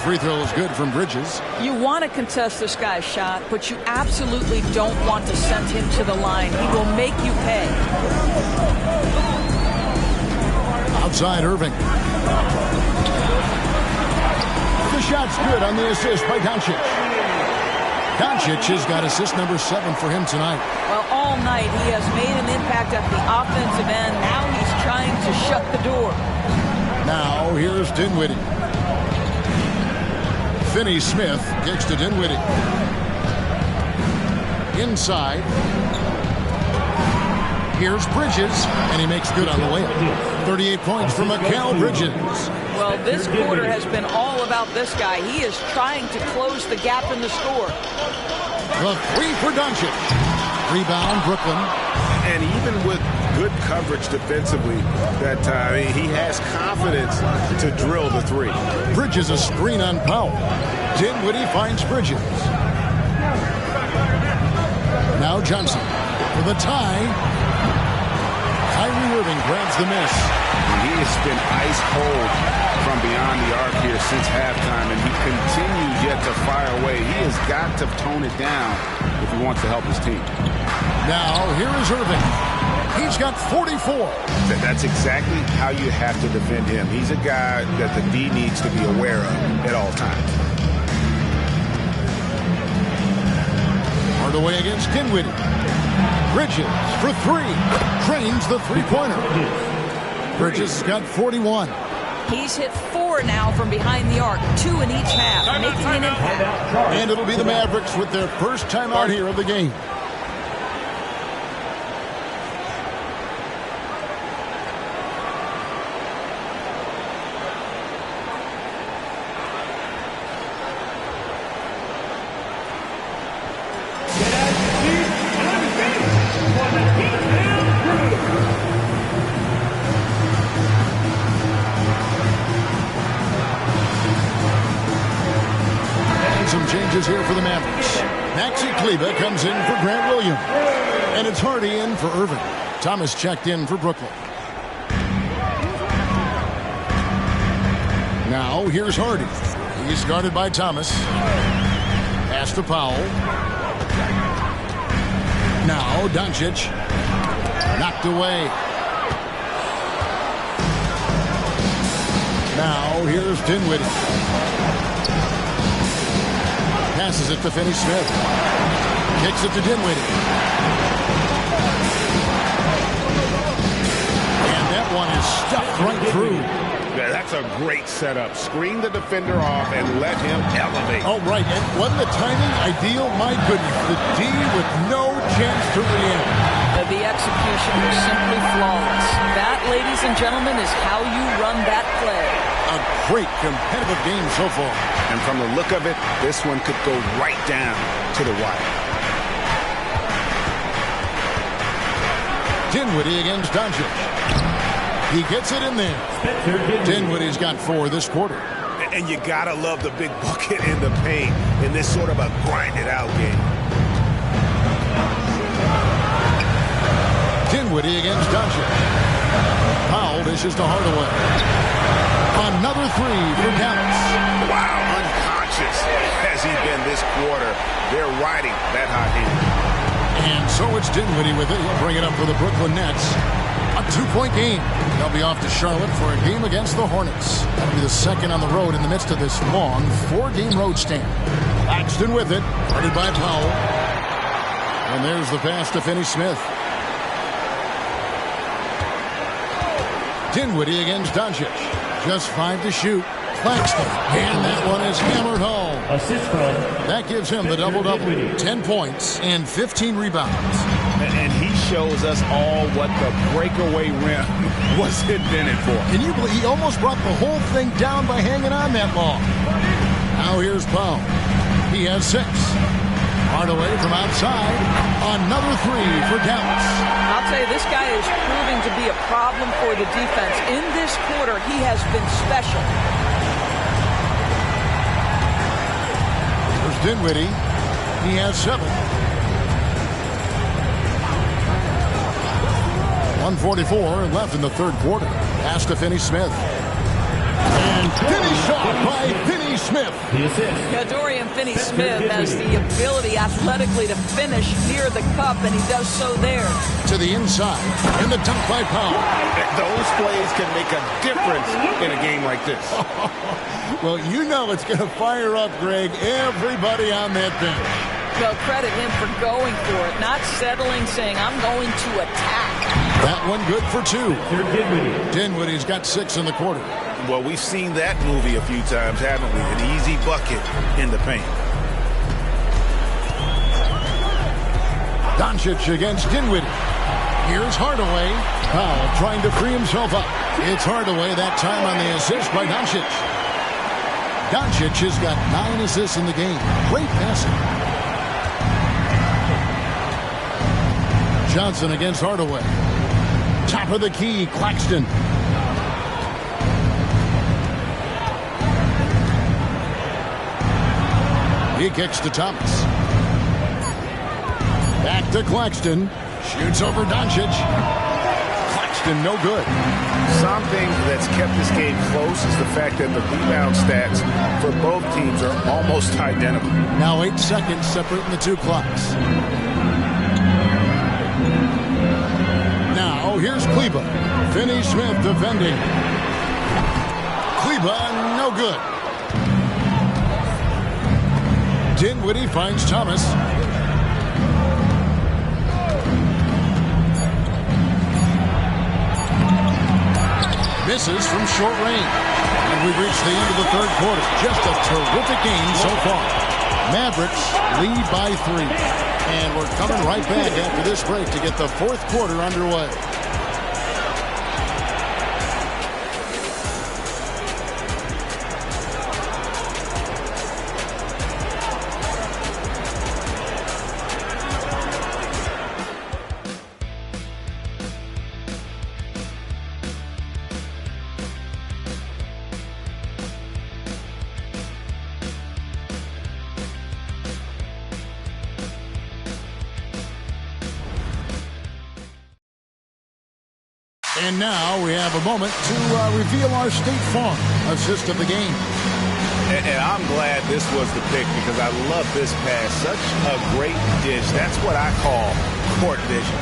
Free throw is good from Bridges. You want to contest this guy's shot, but you absolutely don't want to send him to the line. He will make you pay. Outside Irving. The shot's good on the assist by Doncic. Doncic has got assist number 7 for him tonight. Well, all night he has made an impact at the offensive end. Now he's trying to shut the door. Now here's Dinwiddie. Finney-Smith kicks to Dinwiddie. Inside. Here's Bridges, and he makes good on the layup. 38 points for Mikal Bridges. Well, this quarter has been all about this guy. He is trying to close the gap in the score. The three for Doncic. Rebound, Brooklyn. And even with good coverage defensively that time, he has confidence to drill the three. Bridges a screen on Powell. Dinwiddie finds Bridges. Now Johnson for the tie. Kyrie Irving grabs the miss. And he has been ice cold from beyond the arc here since halftime, and he continues yet to fire away. He has got to tone it down if he wants to help his team. Now here is Irving. He's got 44. That's exactly how you have to defend him. He's a guy that the D needs to be aware of at all times. Hardaway against Dinwiddie. Bridges for 3. Drains the three-pointer. Bridges has got 41. He's hit 4 now from behind the arc, 2 in each half, making an impact. And it'll be the Mavericks with their first time out here of the game. is here for the Mavericks. Maxi Kleber comes in for Grant Williams. And it's Hardy in for Irving. Thomas checked in for Brooklyn. Now here's Hardy. He's guarded by Thomas. Pass to Powell. Now Doncic. Knocked away. Now here's Dinwiddie. Passes it to Finney-Smith. Kicks it to Dinwiddie. And that one is stuffed right through. Yeah, that's a great setup. Screen the defender off and let him elevate. Oh, right. And wasn't the timing ideal? My goodness. The D with no chance to react. The execution was simply flawless. That, ladies and gentlemen, is how you run that play. A great competitive game so far. And from the look of it, this one could go right down to the wire. Dinwiddie against Doncic. He gets it in there. Dinwiddie's got 4 this quarter. And you gotta love the big bucket in the paint in this sort of a grinded-out game. Dinwiddie against Doncic. Powell dishes to Hardaway. Another 3 for Dallas. Wow, unconscious has he been this quarter. They're riding that hot hand. And so it's Dinwiddie with it. He'll bring it up for the Brooklyn Nets. A 2-point game. They'll be off to Charlotte for a game against the Hornets. That'll be the second on the road in the midst of this long 4-game road stand. Claxton with it. Guarded by Powell. And there's the pass to Finney-Smith. Dinwiddie against Doncic. Just 5 to shoot. Claxton. And that one is hammered home. Assist from. That gives him the double-double. 10 points and 15 rebounds. And he shows us all what the breakaway rim was invented for. Can you believe he almost brought the whole thing down by hanging on that long? Now here's Powell. He has 6. Hardaway from outside. Another 3 for Dallas. I'll tell you, this guy is proving to be a problem for the defense. In this quarter, he has been special. There's Dinwiddie. He has 7. 1:44 left in the third quarter. Pass to Finney-Smith. And finish off by Finney-Smith. The assist. Yeah, Dorian Finney-Smith has the ability athletically to finish near the cup, and he does so there. To the inside. And the dunk by Powell. Those plays can make a difference in a game like this. Well, you know it's going to fire up, Greg, everybody on that bench. Well, credit him for going for it, not settling, saying, I'm going to attack. That one good for 2. Dinwiddie. Dinwiddie's got 6 in the quarter. Well, we've seen that movie a few times, haven't we? An easy bucket in the paint. Doncic against Dinwiddie. Here's Hardaway. Powell trying to free himself up. It's Hardaway that time on the assist by Doncic. Doncic has got 9 assists in the game. Great passing. Johnson against Hardaway. Top of the key, Claxton. He kicks to Thomas. Back to Claxton. Shoots over Doncic. Claxton no good. Something that's kept this game close is the fact that the rebound stats for both teams are almost identical. Now 8 seconds separating the 2 clocks. Now here's Kleber. Finney-Smith defending. Kleber no good. Dinwiddie finds Thomas. Misses from short range. And we've reached the end of the third quarter. Just a terrific game so far. Mavericks lead by 3. And we're coming right back after this break to get the fourth quarter underway. And now we have a moment to reveal our State Farm assist of the game. And I'm glad this was the pick because I love this pass. Such a great dish. That's what I call court vision.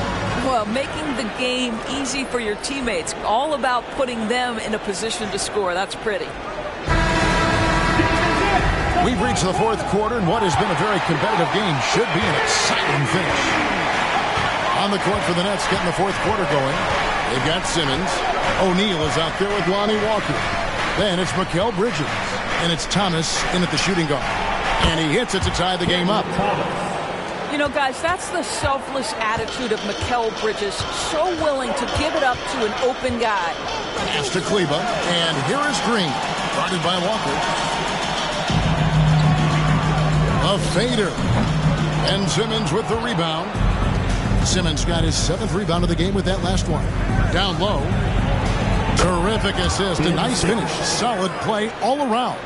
Well, making the game easy for your teammates. All about putting them in a position to score. That's pretty. We've reached the fourth quarter, and what has been a very competitive game should be an exciting finish. On the court for the Nets, getting the fourth quarter going. They've got Simmons. O'Neal is out there with Lonnie Walker. Then it's Mikal Bridges. And it's Thomas in at the shooting guard. And he hits it to tie the game up. You know, guys, that's the selfless attitude of Mikal Bridges. So willing to give it up to an open guy. Pass to Kleba. And here is Green. Guarded by Walker. A fader. And Simmons with the rebound. Simmons got his 7th rebound of the game with that last one. Down low. Terrific assist. A nice finish. Solid play all around.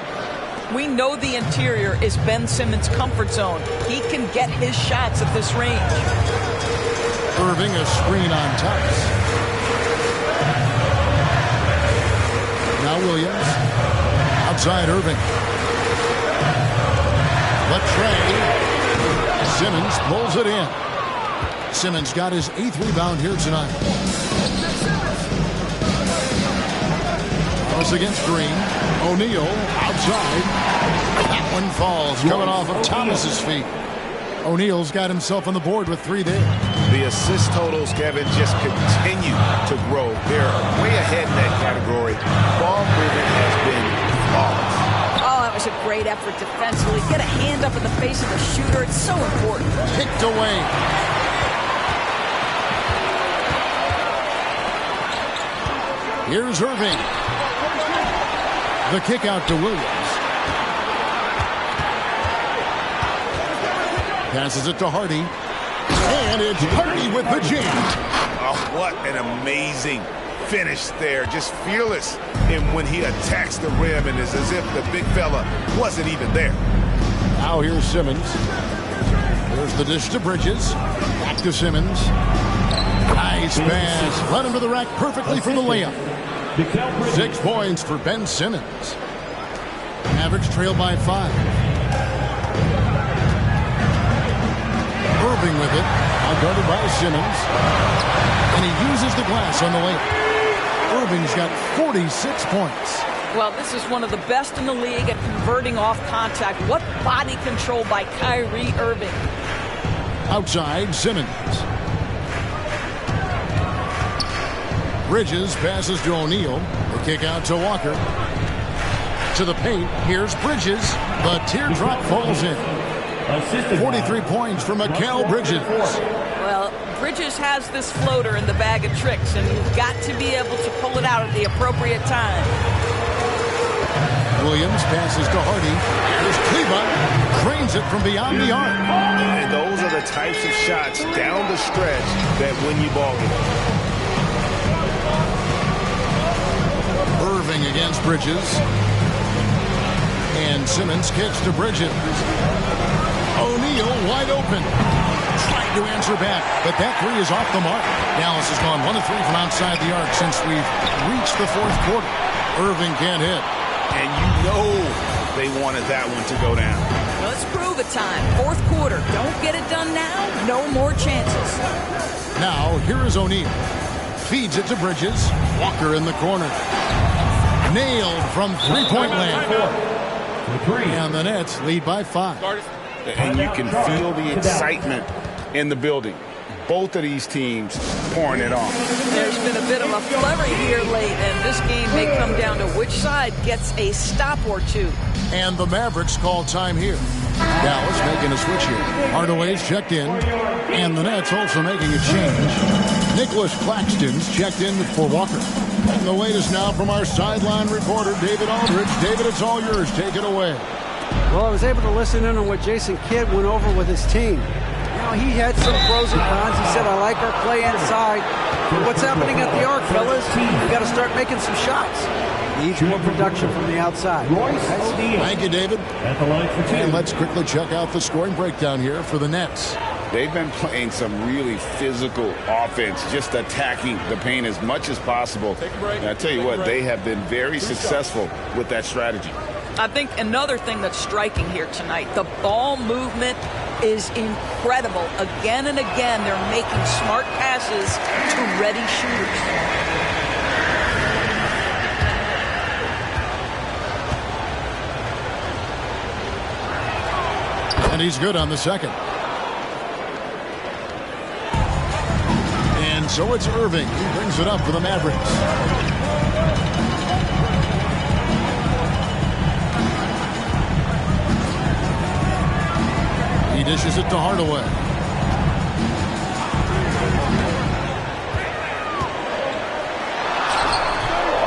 We know the interior is Ben Simmons' comfort zone. He can get his shots at this range. Irving, a screen on Thomas. Now Williams. Outside Irving. Latrey. Simmons pulls it in. Simmons got his 8th rebound here tonight. Thomas against Green. O'Neal outside. That one falls, coming off of Thomas's feet. O'Neal's got himself on the board with 3 there. The assist totals, Kevin, just continue to grow. They're way ahead in that category. Ball movement has been flawless. Oh, that was a great effort defensively. Get a hand up in the face of the shooter. It's so important. Kicked away. Here's Irving. The kick out to Williams. Passes it to Hardy. And it's Hardy with the jam. Oh, what an amazing finish there. Just fearless when he attacks the rim, and it's as if the big fella wasn't even there. Now here's Simmons. There's the dish to Bridges. Back to Simmons. Nice pass. Led him to the rack perfectly for the layup. 6 points for Ben Simmons. Mavericks trail by 5. Irving with it. Outguarded by Simmons. And he uses the glass on the layup. Irving's got 46 points. Well, this is one of the best in the league at converting off contact. What body control by Kyrie Irving. Outside, Simmons. Bridges passes to O'Neal. The kick out to Walker. To the paint. Here's Bridges. The teardrop falls in. 43 points for Mikal Bridges. Well, Bridges has this floater in the bag of tricks, and you've got to be able to pull it out at the appropriate time. Williams passes to Hardy. Here's Kleba. Cranes it from beyond the arc. And those are the types of shots down the stretch that win you ball games. Irving against Bridges. And Simmons kicks to Bridges. O'Neal wide open. Trying to answer back, but that 3 is off the mark. Dallas has gone 1 of 3 from outside the arc since we've reached the 4th quarter. Irving can't hit. And you know they wanted that one to go down. Let's prove it time. 4th quarter. Don't get it done now. No more chances. Now, here is O'Neal. Feeds it to Bridges. Walker in the corner. Nailed from 3-point land. And the Nets lead by 5. And you can feel the excitement in the building. Both of these teams pouring it on. There's been a bit of a flurry here late, and this game may come down to which side gets a stop or 2. And the Mavericks call time here. Dallas making a switch here. Hardaway's checked in. And the Nets also making a change. Nicholas Claxton's checked in for Walker. And the latest now from our sideline reporter, David Aldridge. David, it's all yours. Take it away. Well, I was able to listen in on what Jason Kidd went over with his team. You know, he had some pros and cons. He said, I like our play inside. But what's happening at the arc, fellas? We got to start making some shots. Needs more production from the outside. Thank you, David. And let's quickly check out the scoring breakdown here for the Nets. They've been playing some really physical offense, just attacking the paint as much as possible. And I tell you what, they have been very successful with that strategy. I think another thing that's striking here tonight, the ball movement is incredible. Again and again, they're making smart passes to ready shooters. And he's good on the second. And so it's Irving. He brings it up for the Mavericks. He dishes it to Hardaway.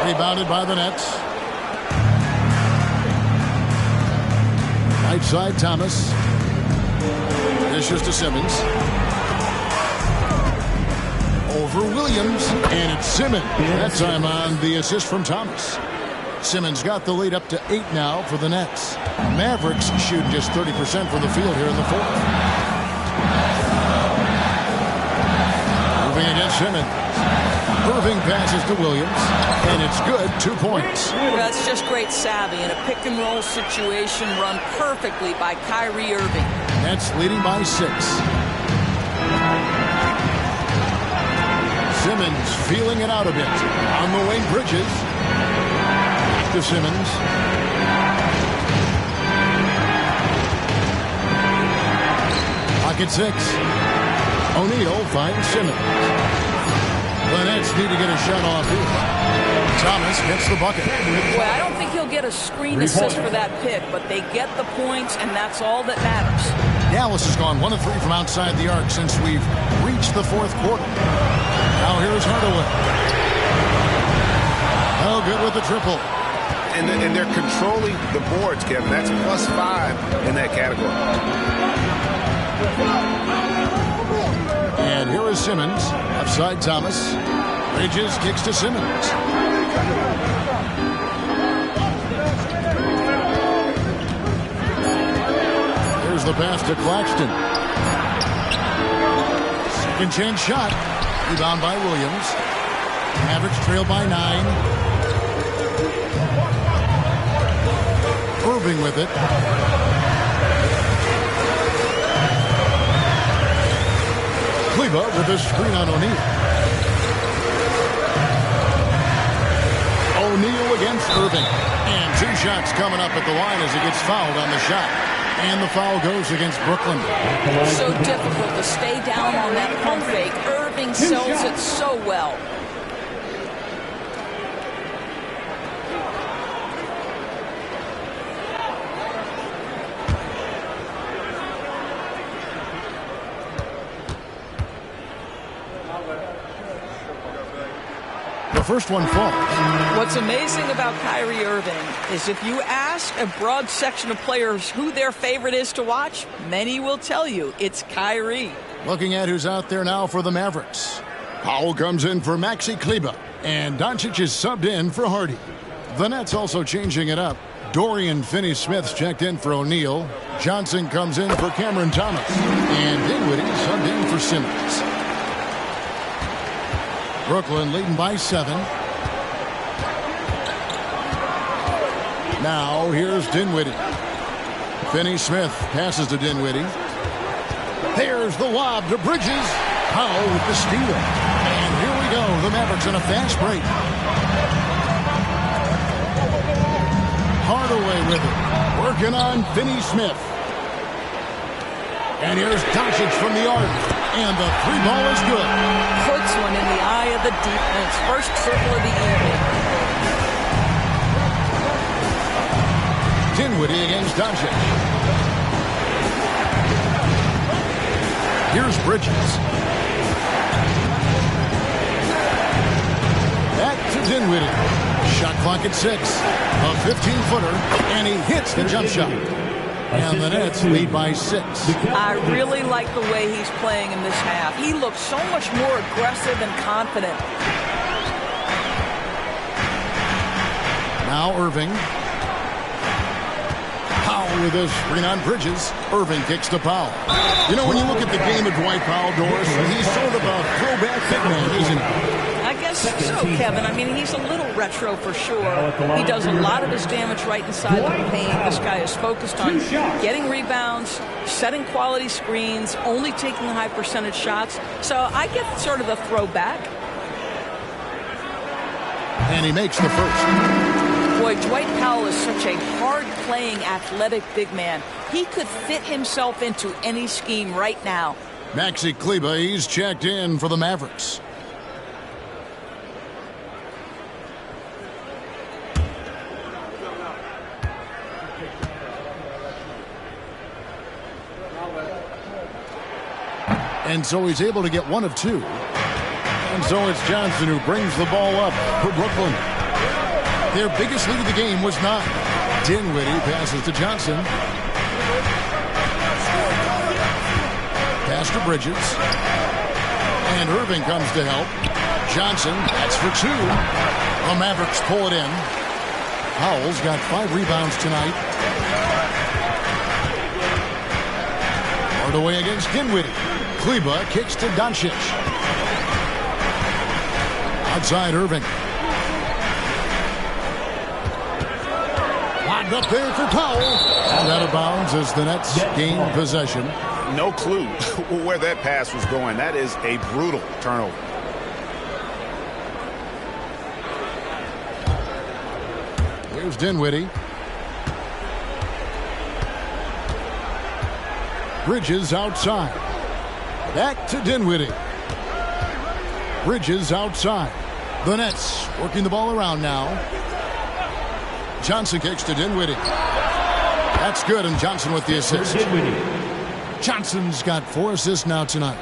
Rebounded by the Nets. Right side, Thomas. Dishes to Simmons. Over Williams, and it's Simmons. That time on the assist from Thomas. Simmons got the lead up to 8 now for the Nets. Mavericks shooting just 30% from the field here in the fourth. Moving against Simmons. Irving passes to Williams, and it's good. 2 points. That's just great savvy in a pick-and-roll situation run perfectly by Kyrie Irving. Nets leading by 6. Simmons feeling it out a bit. On the wing, Bridges. To Simmons. Pocket 6. O'Neal finds Simmons. The Nets need to get a shot off here. Thomas gets the bucket. Well, I don't think he'll get a screen assist for that pick, but they get the points, and that's all that matters. Dallas has gone 1 of 3 from outside the arc since we've reached the fourth quarter. Now here's Hardaway. Oh, good with the triple. And they're controlling the boards, Kevin. That's +5 in that category. And here is Simmons. Upside Thomas. Bridges kicks to Simmons. Here's the pass to Claxton. Second chance shot. Rebound by Williams. Mavericks trail by 9. Irving with it. Kleba with a screen on O'Neal. O'Neal against Irving. And 2 shots coming up at the line as he gets fouled on the shot. And the foul goes against Brooklyn. So difficult to stay down on that pump fake. Irving sells it so well. The first one falls. What's amazing about Kyrie Irving is if you ask a broad section of players who their favorite is to watch, many will tell you it's Kyrie. Looking at who's out there now for the Mavericks. Powell comes in for Maxi Kleba, and Doncic is subbed in for Hardy. The Nets also changing it up. Dorian Finney-Smith's checked in for O'Neal. Johnson comes in for Cameron Thomas. And Dinwiddie subbed in for Simmons. Brooklyn leading by 7. Now here's Dinwiddie. Finney-Smith passes to Dinwiddie. There's the lob to Bridges. Powell with the steal. And here we go. The Mavericks on a fast break. Hardaway with it. Working on Finney-Smith. And here's Doncic from the arc. And the 3 ball is good. Puts one in the eye of the defense. First triple of the evening. Dinwiddie against Doncic. Here's Bridges. Back to Dinwiddie. Shot clock at 6. A 15-footer. And he hits the jump shot. And the Nets lead by 6. I really like the way he's playing in this half. He looks so much more aggressive and confident. Now Irving. Powell with this screen on Bridges. Irving kicks to Powell. You know, when you look at the game of Dwight Powell, Doris, he's sort of a throwback big man, isn't he? I guess so, Kevin. I mean, he's a little retro for sure. He does a lot of his damage right inside the paint. This guy is focused on getting rebounds, setting quality screens, only taking high percentage shots. So I get sort of the throwback. And he makes the first. Boy, Dwight Powell is such a hard-playing, athletic big man. He could fit himself into any scheme right now. Maxi Kleber, he's checked in for the Mavericks. And so he's able to get one of two. And so it's Johnson who brings the ball up for Brooklyn. Their biggest lead of the game was 9. Dinwiddie passes to Johnson. Pass to Bridges. And Irving comes to help. Johnson, that's for 2. The Mavericks pull it in. Powell's got 5 rebounds tonight. Hardaway against Dinwiddie. Kleber kicks to Doncic. Outside Irving. Locked up there for Powell. And out of bounds as the Nets gain possession. No clue where that pass was going. That is a brutal turnover. Here's Dinwiddie. Bridges outside. Back to Dinwiddie. Bridges outside. The Nets working the ball around now. Johnson kicks to Dinwiddie. That's good, and Johnson with the assist. Johnson's got 4 assists now tonight.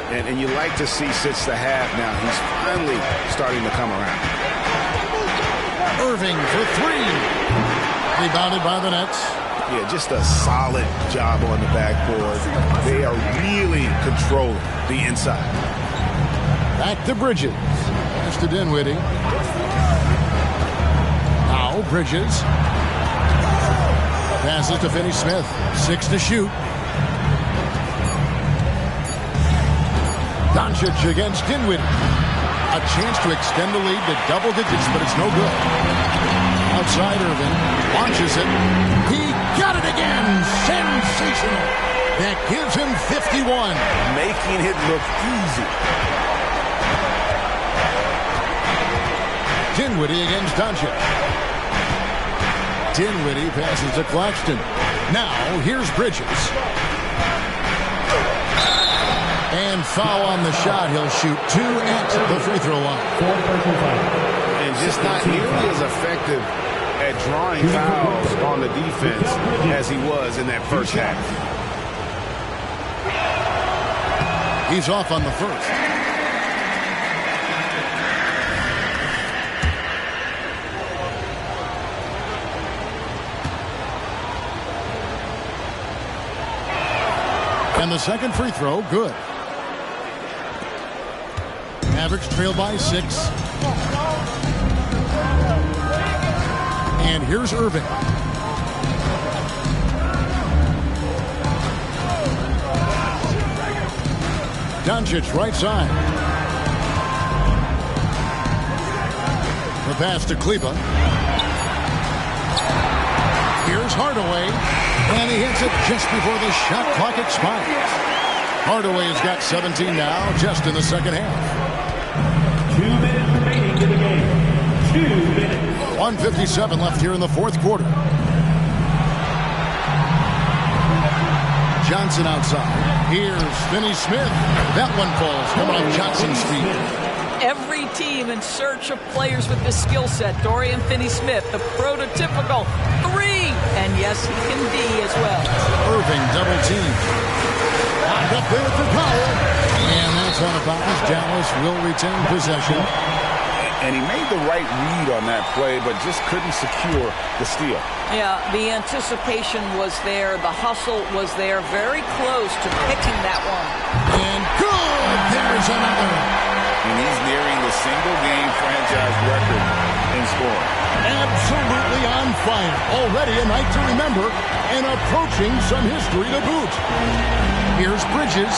And you like to see since the half now. He's finally starting to come around. Irving for 3. Rebounded by the Nets. Yeah, just a solid job on the backboard. They are really controlling the inside. Back to Bridges. Pass to Dinwiddie. Now Bridges. Passes to Finney Smith. 6 to shoot. Doncic against Dinwiddie. A chance to extend the lead to double digits, but it's no good. Outside Irving. Launches it. He got it again. Sensational. That gives him 51. Making it look easy. Dinwiddie against Doncic. Dinwiddie passes to Claxton. Now, here's Bridges. And foul on the shot. He'll shoot 2 at the free throw line. And just not nearly as effective at drawing fouls on the defense as he was in that first half. He's off on the first. And the second free throw, good. Mavericks trail by 6. And here's Irving. Doncic right side. The pass to Kleber. Here's Hardaway. And he hits it just before the shot clock expires. Hardaway has got 17 now, just in the second half. 2 minutes remaining in the game. 2 minutes. 1:57 left here in the fourth quarter. Johnson outside. Here's Finney Smith. That one falls, coming off Johnson's feet. Every team in search of players with this skill set. Dorian Finney-Smith, the prototypical 3. And yes, he can D as well. Irving double team. Locked up there for Powell. And that's out of bounds. Dallas will retain possession. And he made the right read on that play, but just couldn't secure the steal. Yeah, the anticipation was there. The hustle was there. Very close to picking that one. And good! There's another. And he's nearing the single-game franchise record in scoring. Absolutely on fire. Already a night to remember and approaching some history to boot. Here's Bridges.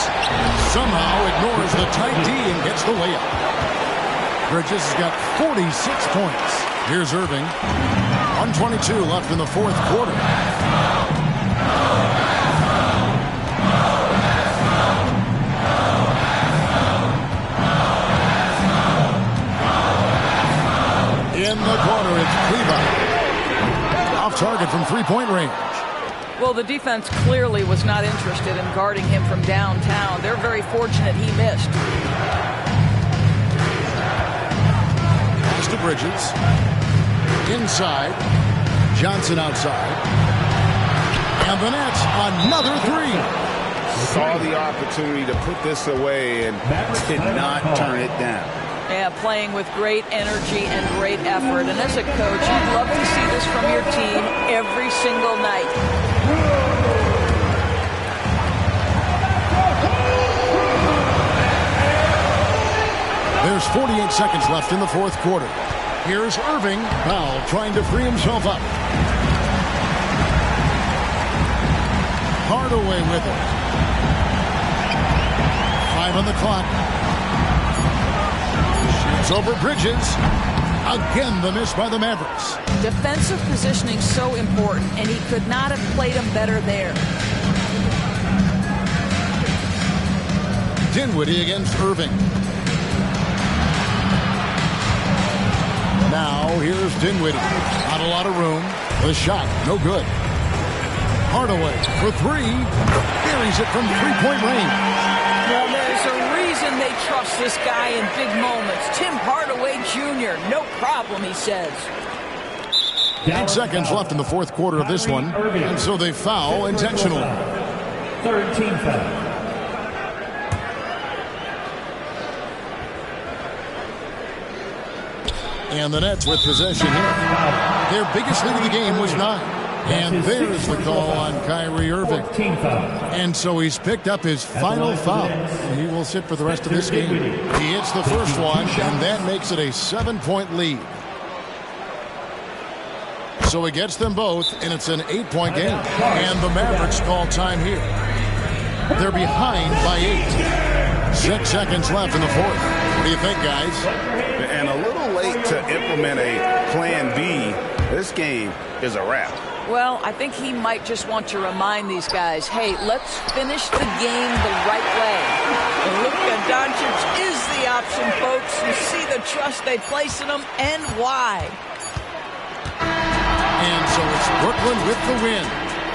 Somehow ignores the tight D and gets the layup. Bridges has got 46 points. Here's Irving. 1:22 left in the fourth quarter. In the corner, it's Cleveland. Off target from three-point range. Well, the defense clearly was not interested in guarding him from downtown. They're very fortunate he missed. Pass to Bridges. Inside. Johnson outside. And the Nets, another three. Saw the opportunity to put this away and did not turn it down. Yeah, playing with great energy and great effort. And as a coach, you'd love to see this from your team every single night. There's 48 seconds left in the fourth quarter. Here's Irving. Powell trying to free himself up. Hardaway with it. 5 on the clock. Shoots over Bridges. Again, the miss by the Mavericks. Defensive positioning so important, and he could not have played him better there. Dinwiddie against Irving. Now, here's Dinwiddie. Not a lot of room. The shot, no good. Hardaway for three. Buries it from three-point range. Well, there's a reason they trust this guy in big moments. Tim Hardaway Jr., no problem, he says. 8 seconds left in the fourth quarter of this one. And so they foul intentionally. Third team foul. And the Nets with possession here. Their biggest lead of the game was 9. And there's the call on Kyrie Irving. And so he's picked up his final foul. He will sit for the rest of this game. He hits the first one, and that makes it a 7-point lead. So he gets them both, and it's an 8-point game. And the Mavericks call time here. They're behind by 8. 6 seconds left in the fourth. What do you think, guys? And a little late to implement a plan B. This game is a wrap. Well, I think he might just want to remind these guys, hey, let's finish the game the right way. And Luka Doncic is the option, folks. You see the trust they place in him and why. And so it's Brooklyn with the win.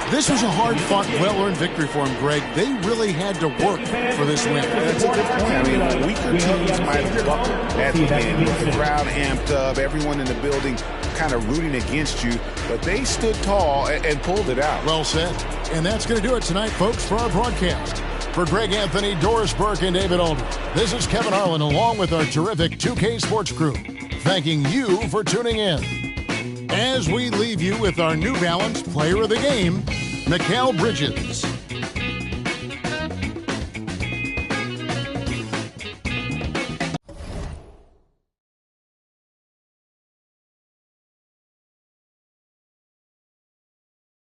This was a hard-fought, well-earned victory for him, Greg. They really had to work for this win. That's a good point. I mean, weaker teams might have buckled at the end with the crowd amped up, everyone in the building kind of rooting against you, but they stood tall and pulled it out. Well said. And that's going to do it tonight, folks, for our broadcast. For Greg Anthony, Doris Burke, and David Aldridge, this is Kevin Harlan along with our terrific 2K Sports crew, thanking you for tuning in. As we leave you with our New Balance Player of the Game, Mikal Bridges.